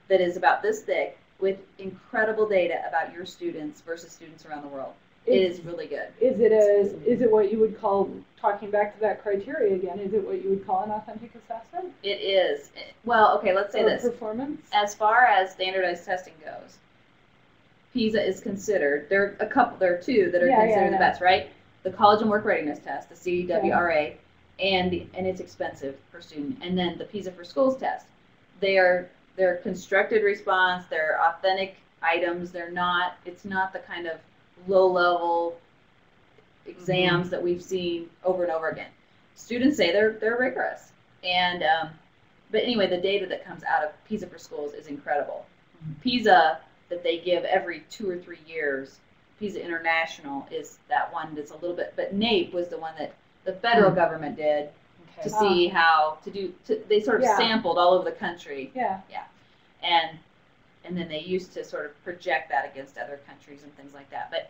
that is about this thick with incredible data about your students versus students around the world. It is really good. Is it what you would call, talking back to that criteria again, is it what you would call an authentic assessment? It is. Well, okay, let's say this. Performance? As far as standardized testing goes, PISA is considered, there are two that are considered the best, right? The College and Work Readiness Test, the CWRA, and it's expensive per student. And then the PISA for Schools test. They're constructed response, they're authentic items, it's not the kind of low-level exams that we've seen over and over again. Students say they're rigorous. And but anyway, the data that comes out of PISA for Schools is incredible. PISA that they give every 2 or 3 years, PISA International is that one that's a little bit, but NAEP was the one that the federal government did to see how to do, they sort of sampled all over the country. And then they used to sort of project that against other countries and things like that. But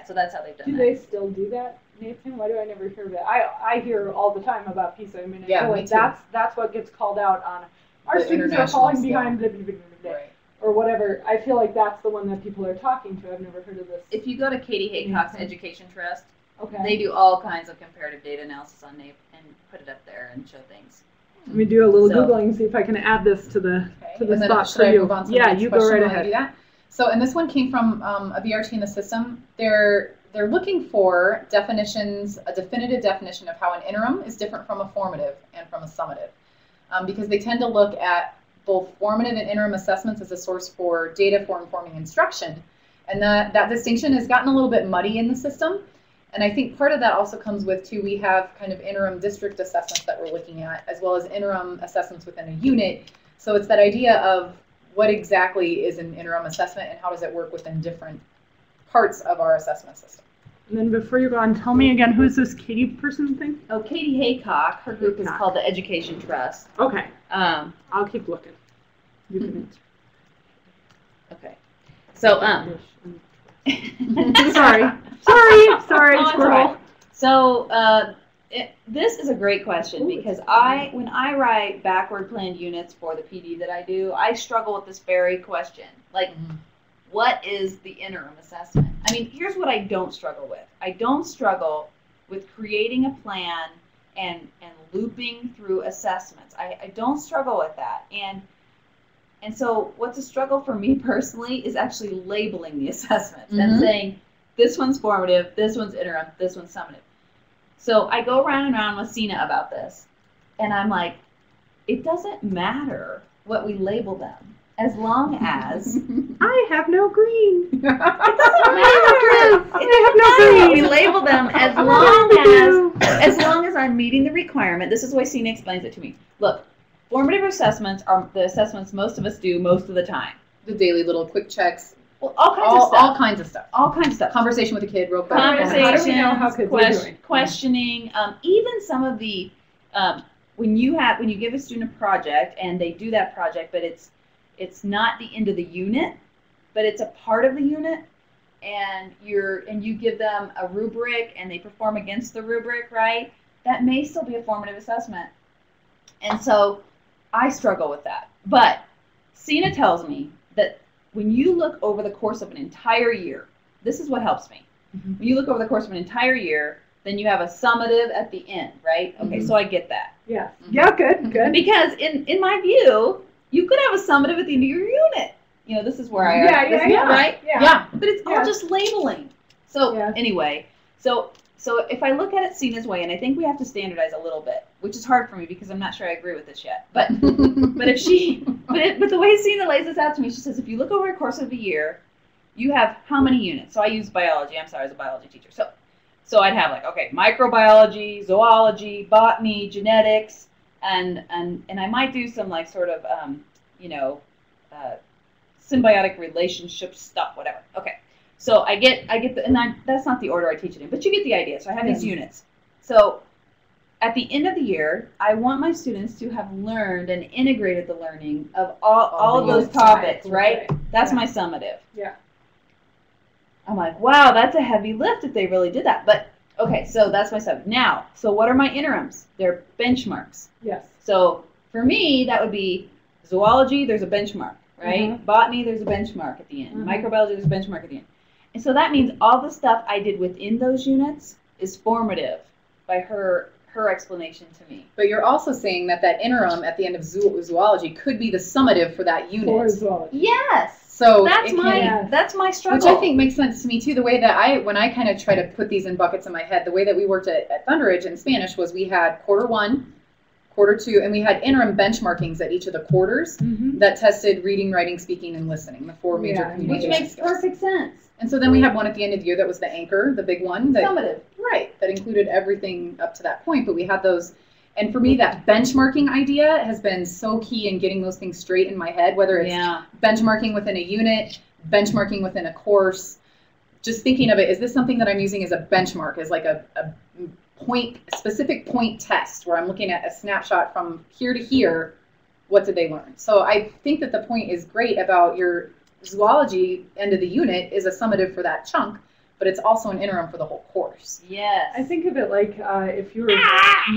so that's how they've done that. Do they still do that, Nathan? Why do I never hear of it? I hear all the time about PISA. I mean, I feel like that's what gets called out on our students are falling behind or whatever. I feel like that's the one that people are talking to. I've never heard of this. If you go to Katie Haycock's Education Trust, they do all kinds of comparative data analysis on NAEP and put it up there and show things. Let me do a little Googling and see if I can add this to the spot for you. Yeah, you go right ahead. So, and this one came from a BRT in the system. They're looking for definitions, a definitive definition of how an interim is different from a formative and from a summative, because they tend to look at both formative and interim assessments as a source for data for informing instruction, and that distinction has gotten a little bit muddy in the system. And I think part of that also comes with, too, we have kind of interim district assessments that we're looking at, as well as interim assessments within a unit. So it's that idea of what exactly is an interim assessment and how does it work within different parts of our assessment system. And then before you go on, tell me again, who's this Katie person thing? Oh, Katie Haycock. Her group is called the Education Trust. Okay. I'll keep looking. You can Okay. So, sorry, oh, squirrel. Right. So this is a great question because when I write backward planned units for the PD that I do, I struggle with this very question. Like, what is the interim assessment? I mean, here's what I don't struggle with. I don't struggle with creating a plan and looping through assessments. I don't struggle with that. And so what's a struggle for me personally is actually labeling the assessments and saying, this one's formative, this one's interim, this one's summative. So I go round and round with Sina about this, and I'm like, it doesn't matter what we label them, as long as... I have no green. It doesn't matter. I have no green. We label them as long as I'm meeting the requirement. This is why Sina explains it to me. Look, formative assessments are the assessments most of us do most of the time. The daily little quick checks. Well, all kinds of stuff. All kinds of stuff. Conversation with a kid, real quick. Conversations, how kids are doing? questioning, even some of the when you give a student a project and they do that project, but it's not the end of the unit, but it's a part of the unit, and you give them a rubric and they perform against the rubric, right? That may still be a formative assessment, and so I struggle with that. But Sina tells me that when you look over the course of an entire year, this is what helps me. When you look over the course of an entire year, then you have a summative at the end, right? Okay, so I get that. Yeah. Yeah, good. Because in my view, you could have a summative at the end of your unit. You know, this is where I are. Right? Yeah. But it's all just labeling. So anyway, so if I look at it Sina's way, and I think we have to standardize a little bit, which is hard for me because I'm not sure I agree with this yet. But but the way Sina lays this out to me, she says if you look over the course of a year, you have how many units? So I use biology. I'm sorry, I was a biology teacher. So So I'd have like, okay, microbiology, zoology, botany, genetics, and I might do some like sort of, symbiotic relationship stuff, whatever. Okay. So I get that's not the order I teach it in, but you get the idea. So I have these units. So at the end of the year, I want my students to have learned and integrated the learning of all of those topics, right? That's my summative. Yeah. I'm like, wow, that's a heavy lift if they really did that. But okay, so that's my sub. Now, so what are my interims? They're benchmarks. Yes. So for me, that would be zoology, there's a benchmark, right? Mm-hmm. Botany, there's a benchmark at the end. Mm-hmm. Microbiology, there's a benchmark at the end. And so that means all the stuff I did within those units is formative by her explanation to me. But you're also saying that interim at the end of zoology could be the summative for that unit. For zoology. Yes. So that's my struggle. Which I think makes sense to me too. The way that when I kind of try to put these in buckets in my head, the way that we worked at Thunderidge in Spanish was we had quarter 1, quarter 2, and we had interim benchmarkings at each of the quarters that tested reading, writing, speaking, and listening, the 4 major communication Which makes skills. perfect sense. And so then we had one at the end of the year that was the anchor, the big one. Summative. Right, that included everything up to that point, but we had those. And for me, that benchmarking idea has been so key in getting those things straight in my head, whether it's benchmarking within a unit, benchmarking within a course, just thinking of it, is this something that I'm using as a benchmark, as like a specific point test where I'm looking at a snapshot from here to here, what did they learn? So I think that the point is great about your zoology end of the unit is a summative for that chunk, but it's also an interim for the whole course. Yes. I think of it like if you were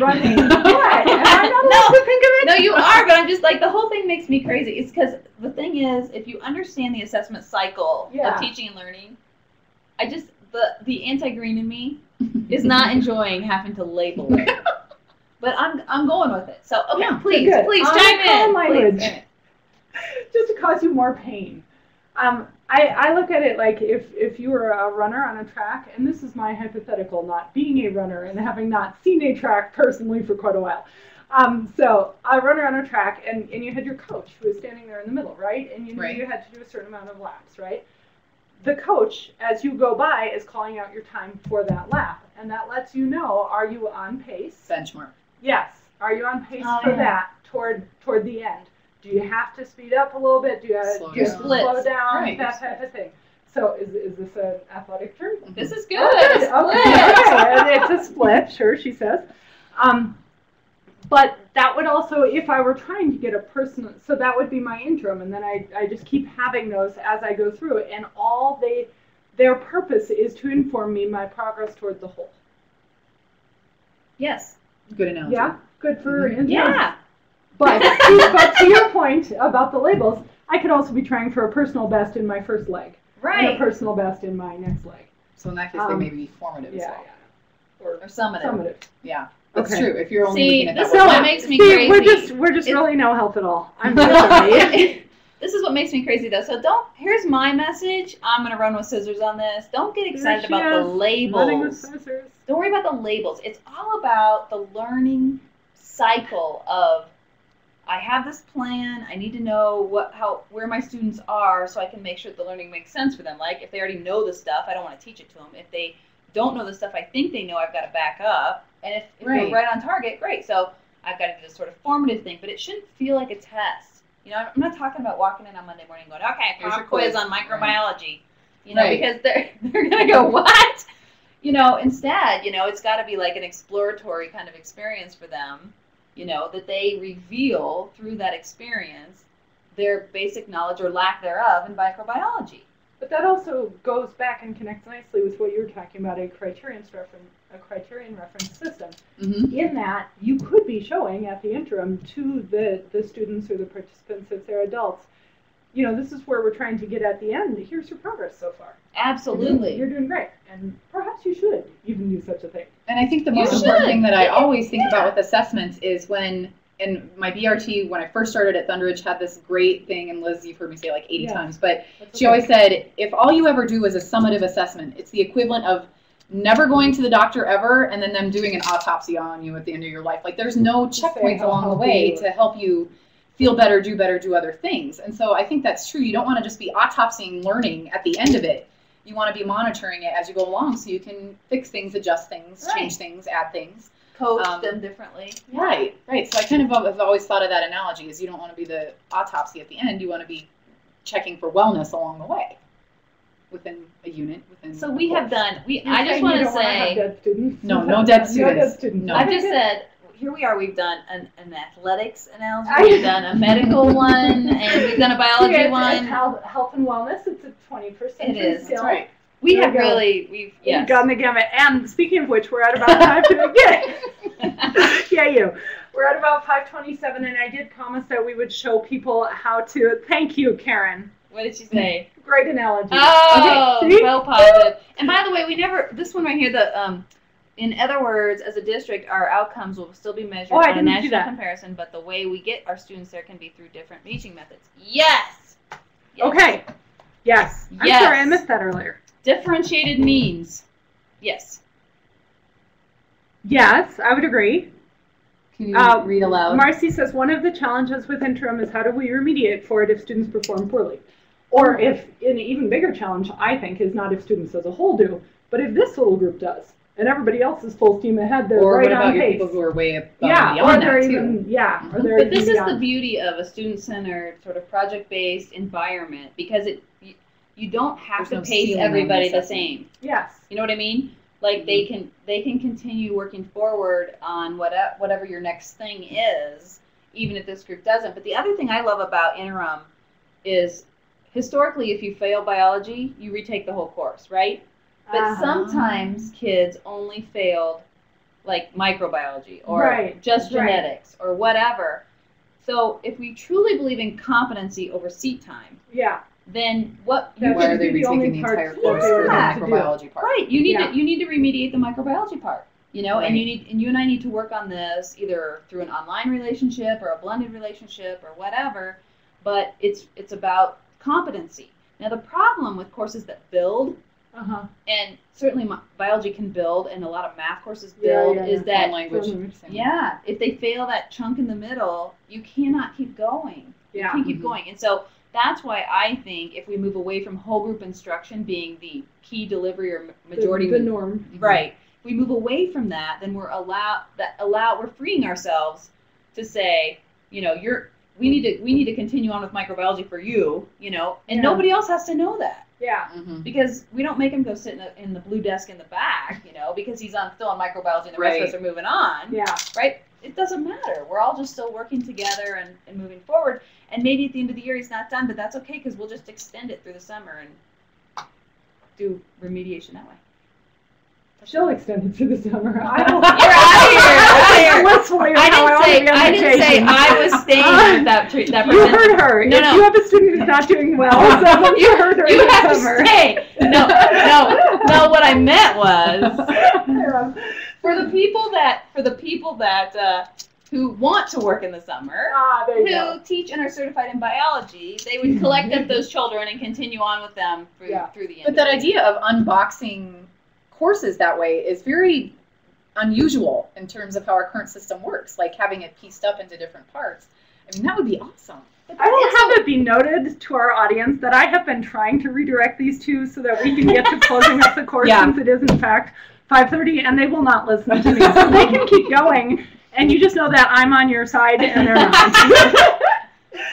running. What? Am I not allowed to think of it? No, you are, but I'm just like, the whole thing makes me crazy. It's because the thing is, if you understand the assessment cycle of teaching and learning, the anti-green in me is not enjoying having to label it. But I'm going with it. So, okay, please chime in. Language. Just to cause you more pain. I look at it like if you were a runner on a track, and this is my hypothetical, not being a runner and having not seen a track personally for quite a while. So a runner on a track, and you had your coach who was standing there in the middle, right? And you knew you had to do a certain amount of laps, right? The coach, as you go by, is calling out your time for that lap, and that lets you know, are you on pace? Benchmark. Yes. Are you on pace for that toward the end? Do you have to speed up a little bit? Do you slow down? Right. That type of thing. So is this an athletic term? This is good. Okay. It's a split, sure, she says. But that would also, if I were trying to get a personal, so that would be my interim, and then I just keep having those as I go through, and their purpose is to inform me my progress toward the whole. Yes. Good analogy. Yeah, good for interim. Yeah. But to your point about the labels, I could also be trying for a personal best in my first leg. Right. And a personal best in my next leg. So in that case, they may be formative as well. Or summative. Yeah. That's true. If you're only looking at this that is what makes me crazy. We're just really no help at all. I'm sorry. This is what makes me crazy though. So here's my message. I'm gonna run with scissors on this. Don't get excited about the labels. Running with scissors. Don't worry about the labels. It's all about the learning cycle of, I have this plan. I need to know where my students are so I can make sure that the learning makes sense for them. Like if they already know the stuff, I don't want to teach it to them. If they don't know the stuff I think they know, I've got to back up. And if they're right on target, great. So I've got to do this sort of formative thing, but it shouldn't feel like a test. You know, I'm not talking about walking in on Monday morning and going, okay, here's your quiz on microbiology. You know, because they're gonna go, what? You know, instead, you know, it's got to be like an exploratory kind of experience for them. You know, that they reveal through that experience their basic knowledge or lack thereof in microbiology. But that also goes back and connects nicely with what you were talking about, a criterion reference system. Mm-hmm. In that, you could be showing at the interim to the students or the participants, if they're adults, you know, this is where we're trying to get at the end. Here's your progress so far. Absolutely. You're doing great. And perhaps you should even do such a thing. And I think the most important thing that I always think about with assessments is when, in my BRT, when I first started at Thunderidge, had this great thing, and Liz, you've heard me say it like 80 times, but she always said, if all you ever do is a summative assessment, it's the equivalent of never going to the doctor ever and then them doing an autopsy on you at the end of your life. Like there's no checkpoints along the way to help you feel better, do other things. And so I think that's true. You don't want to just be autopsying learning at the end of it. you want to be monitoring it as you go along so you can fix things, adjust things, change things, add things. Coach them differently. Right. So I kind of have always thought of that analogy is you don't want to be the autopsy at the end. You want to be checking for wellness along the way within a unit. So we have done, I just want to say, no dead students. No. I just said, here we are, we've done an athletics analogy, we've done a medical one, and we've done a biology one. Health and wellness, it's a 21st century It is. skill. That's right. We've We've gotten the gamut. And speaking of which, we're at about time to We're at about 5:27, and I did promise that we would show people how to. Thank you, Karen. What did she say? Great analogy. Oh, okay, so positive. And by the way, this one right here, in other words, as a district, our outcomes will still be measured on a national comparison, but the way we get our students there can be through different teaching methods. Yes. Okay. Yes. I'm sorry, I missed that earlier. Differentiated means. Yes. Yes, I would agree. Can you read aloud? Marcy says one of the challenges with interim is how do we remediate for it if students perform poorly? Or if an even bigger challenge, I think, is not if students as a whole do, but if this little group does, and everybody else is full steam ahead, they're right on pace. Or what about your people who are way above and beyond that too? But this is the beauty of a student-centered, sort of project-based environment, because you don't have to pace everybody the same. Yes. You know what I mean? Like they can continue working forward on whatever your next thing is, even if this group doesn't. But the other thing I love about interim is historically, if you fail biology, you retake the whole course, right? But sometimes kids only failed like microbiology or just genetics or whatever. So if we truly believe in competency over seat time, then why are they retaking the entire course for the microbiology part? Right. You need to remediate the microbiology part. You know, and you and I need to work on this either through an online relationship or a blended relationship or whatever. But it's about competency. Now the problem with courses that build, and certainly biology can build, and a lot of math courses build, is that if they fail that chunk in the middle, you cannot keep going. You can't keep going, and so. That's why I think if we move away from whole group instruction being the key delivery or majority the norm, right? If we move away from that, then we're freeing ourselves to say, you know, we need to continue on with microbiology for you, you know, and nobody else has to know that. Yeah. Because we don't make him go sit in the blue desk in the back, you know, because he's still on microbiology and the rest of us are moving on. Yeah. Right? It doesn't matter. We're all just still working together and moving forward. And maybe at the end of the year he's not done, but that's okay because we'll just extend it through the summer and do remediation that way. She'll extend it through the summer. You're out of here. I didn't say I was staying with that person. You heard her. If you have a student who's not doing well, you heard her. You have to stay. No. What I meant was for the people that who want to work in the summer, who teach and are certified in biology, they would collect up those children and continue on with them through the end. But that idea of unboxing courses that way is very unusual in terms of how our current system works, like having it pieced up into different parts. I mean, that would be awesome. I will have it be noted to our audience that I have been trying to redirect these two so that we can get to closing up the course since it is in fact 5:30, and they will not listen to me. So they can keep going, and you just know that I'm on your side and they're not.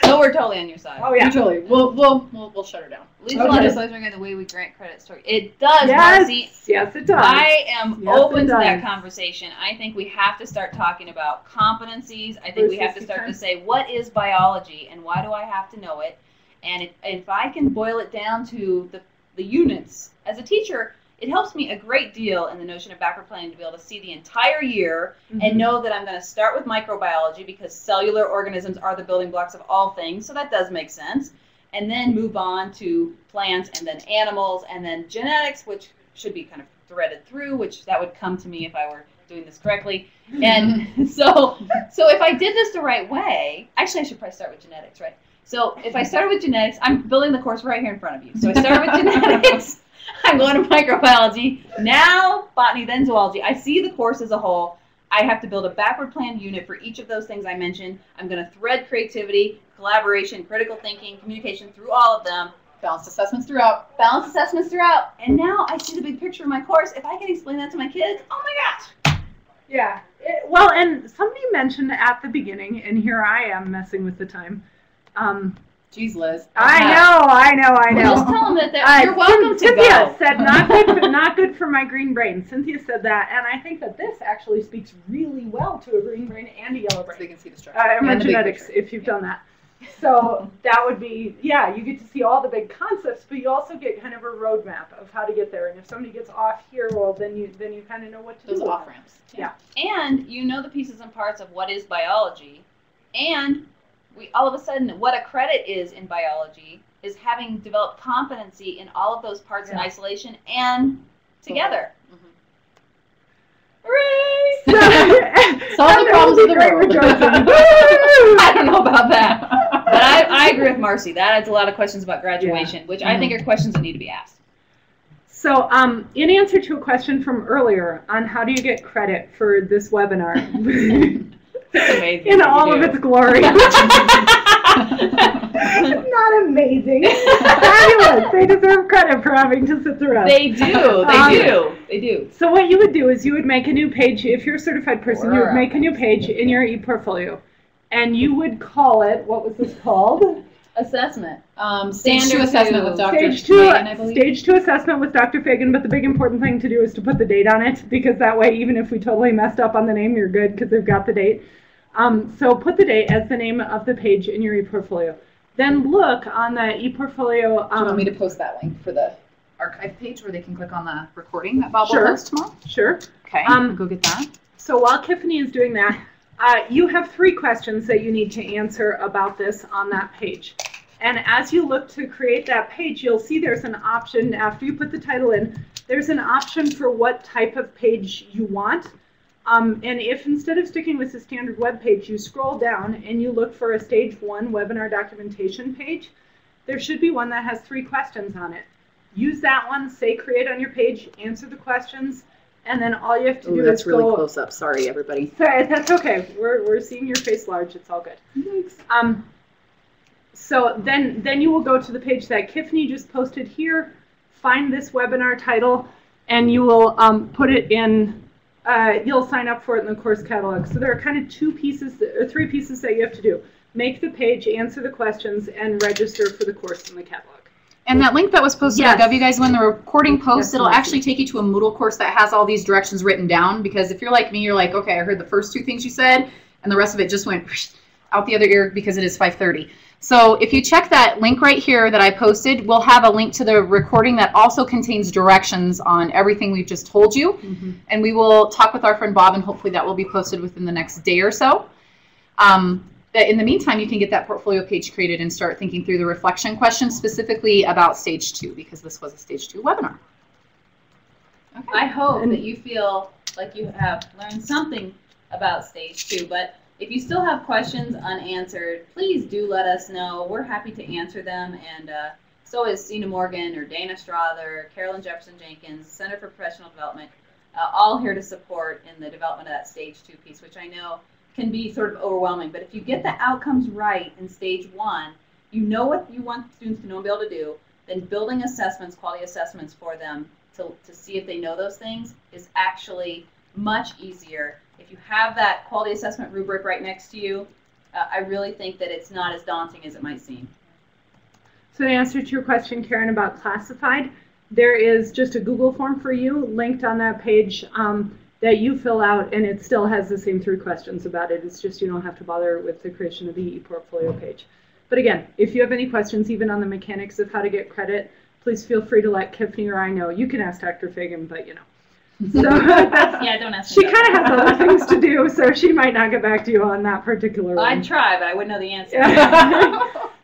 No, we're totally on your side. Oh yeah, totally. We'll shut her down. Legal legislation and the way we grant credits to it does, Marcy. Yes, it does. I am open to that conversation. I think we have to start talking about competencies. I think we have to start to say, what is biology and why do I have to know it? And if I can boil it down to the units, as a teacher, it helps me a great deal in the notion of backward planning to be able to see the entire year and know that I'm going to start with microbiology because cellular organisms are the building blocks of all things. So that does make sense. And then move on to plants and then animals and then genetics, which should be kind of threaded through, which that would come to me if I were doing this correctly. And so if I did this the right way, actually I should probably start with genetics, right? So if I started with genetics, I'm building the course right here in front of you. So I started with genetics. I'm going to microbiology, now botany, then zoology. I see the course as a whole. I have to build a backward planned unit for each of those things I mentioned. I'm going to thread creativity, collaboration, critical thinking, communication through all of them. Balanced assessments throughout. Balanced assessments throughout. And now I see the big picture of my course. If I can explain that to my kids, oh my gosh. Yeah. Well, and somebody mentioned at the beginning, and here I am messing with the time. Jeez, Liz. I know. Well, just tell them that you're welcome to Cynthia go. said not good for my green brain. Cynthia said that, and I think that this actually speaks really well to a green brain and a yellow So brain. they can see the structure. Emergenetics, if you've done that. So that would be, yeah, you get to see all the big concepts, but you also get kind of a roadmap of how to get there. And if somebody gets off here, well, then you kind of know what to do. Those off ramps. Yeah. And you know the pieces and parts of what is biology. And we all of a sudden, what a credit is in biology is having developed competency in all of those parts in isolation and together. Hooray! Solve the problems of the world. I don't know about that. But I agree with Marcy. That adds a lot of questions about graduation, which I think are questions that need to be asked. So, in answer to a question from earlier on how do you get credit for this webinar, It's amazing. in all of its glory. Not amazing. Fabulous. They deserve credit for having to sit through us. They do. They do. So what you would do is you would make a new page. If you're a certified person, you would make a new page in your ePortfolio. And you would call it, what was this called? Assessment. Stage 2 assessment with Dr. Stage 2, Fagan, I believe. Stage 2 assessment with Dr. Fagan, but the big important thing to do is to put the date on it, because that way, even if we totally messed up on the name, you're good, because they've got the date. So put the date as the name of the page in your ePortfolio. Then look on the ePortfolio. Do you want me to post that link for the archive page where they can click on the recording that Bob will Sure. post tomorrow? Sure. Okay, I'll go get that. So while Tiffany is doing that, you have 3 questions that you need to answer about this on that page. And as you look to create that page, you'll see there's an option after you put the title in, there's an option for what type of page you want. And if instead of sticking with the standard web page, you scroll down and you look for a stage 1 webinar documentation page, there should be one that has 3 questions on it. Use that one, say create on your page, answer the questions, and then all you have to do is that's really go. close up. Sorry, everybody. Sorry, that's okay. We're seeing your face large. It's all good. Thanks. So then you will go to the page that Tiffany just posted here, find this webinar title, and you will put it in. You'll sign up for it in the course catalog. So there are kind of 2 pieces or 3 pieces that you have to do: make the page, answer the questions, and register for the course in the catalog. And that link that was posted Yes. on GovUguys, when the recording posts, Yes, it'll Marcy. actually take you to a Moodle course that has all these directions written down. Because if you're like me, you're like, okay, I heard the first 2 things you said, and the rest of it just went out the other ear because it is 5:30. So if you check that link right here that I posted, we'll have a link to the recording that also contains directions on everything we've just told you. And we will talk with our friend Bob, and hopefully that will be posted within the next day or so. In the meantime, you can get that portfolio page created and start thinking through the reflection questions specifically about stage 2, because this was a stage 2 webinar. Okay. I hope that you feel like you have learned something about stage 2, but if you still have questions unanswered, please do let us know. We're happy to answer them, and so is Sina Morgan or Dana Strother, Carolyn Jefferson Jenkins, Center for Professional Development, all here to support in the development of that stage 2 piece, which I know can be sort of overwhelming. But if you get the outcomes right in stage 1, you know what you want students to know and be able to do, then building assessments, quality assessments for them to see if they know those things is actually much easier. If you have that quality assessment rubric right next to you, I really think that it's not as daunting as it might seem. So to answer to your question, Karen, about classified, there is just a Google form for you linked on that page that you fill out, and it still has the same 3 questions about it. It's just you don't have to bother with the creation of the ePortfolio page. But again, if you have any questions, even on the mechanics of how to get credit, please feel free to let Tiffany or I know. You can ask Dr. Fagan, but you know. So Yeah, don't ask she me. kind of has other things to do, so she might not get back to you on that particular one. I'd try, but I wouldn't know the answer.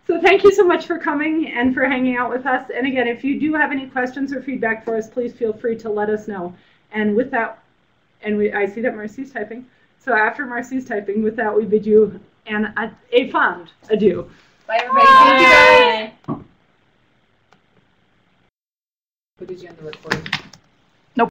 So thank you so much for coming and for hanging out with us. And again, if you do have any questions or feedback for us, please feel free to let us know. And with that, I see that Marcy's typing. So after Marcy's typing, with that, we bid you a fond adieu. Bye, everybody. Thank you, guys. Bye. What did you end the recording?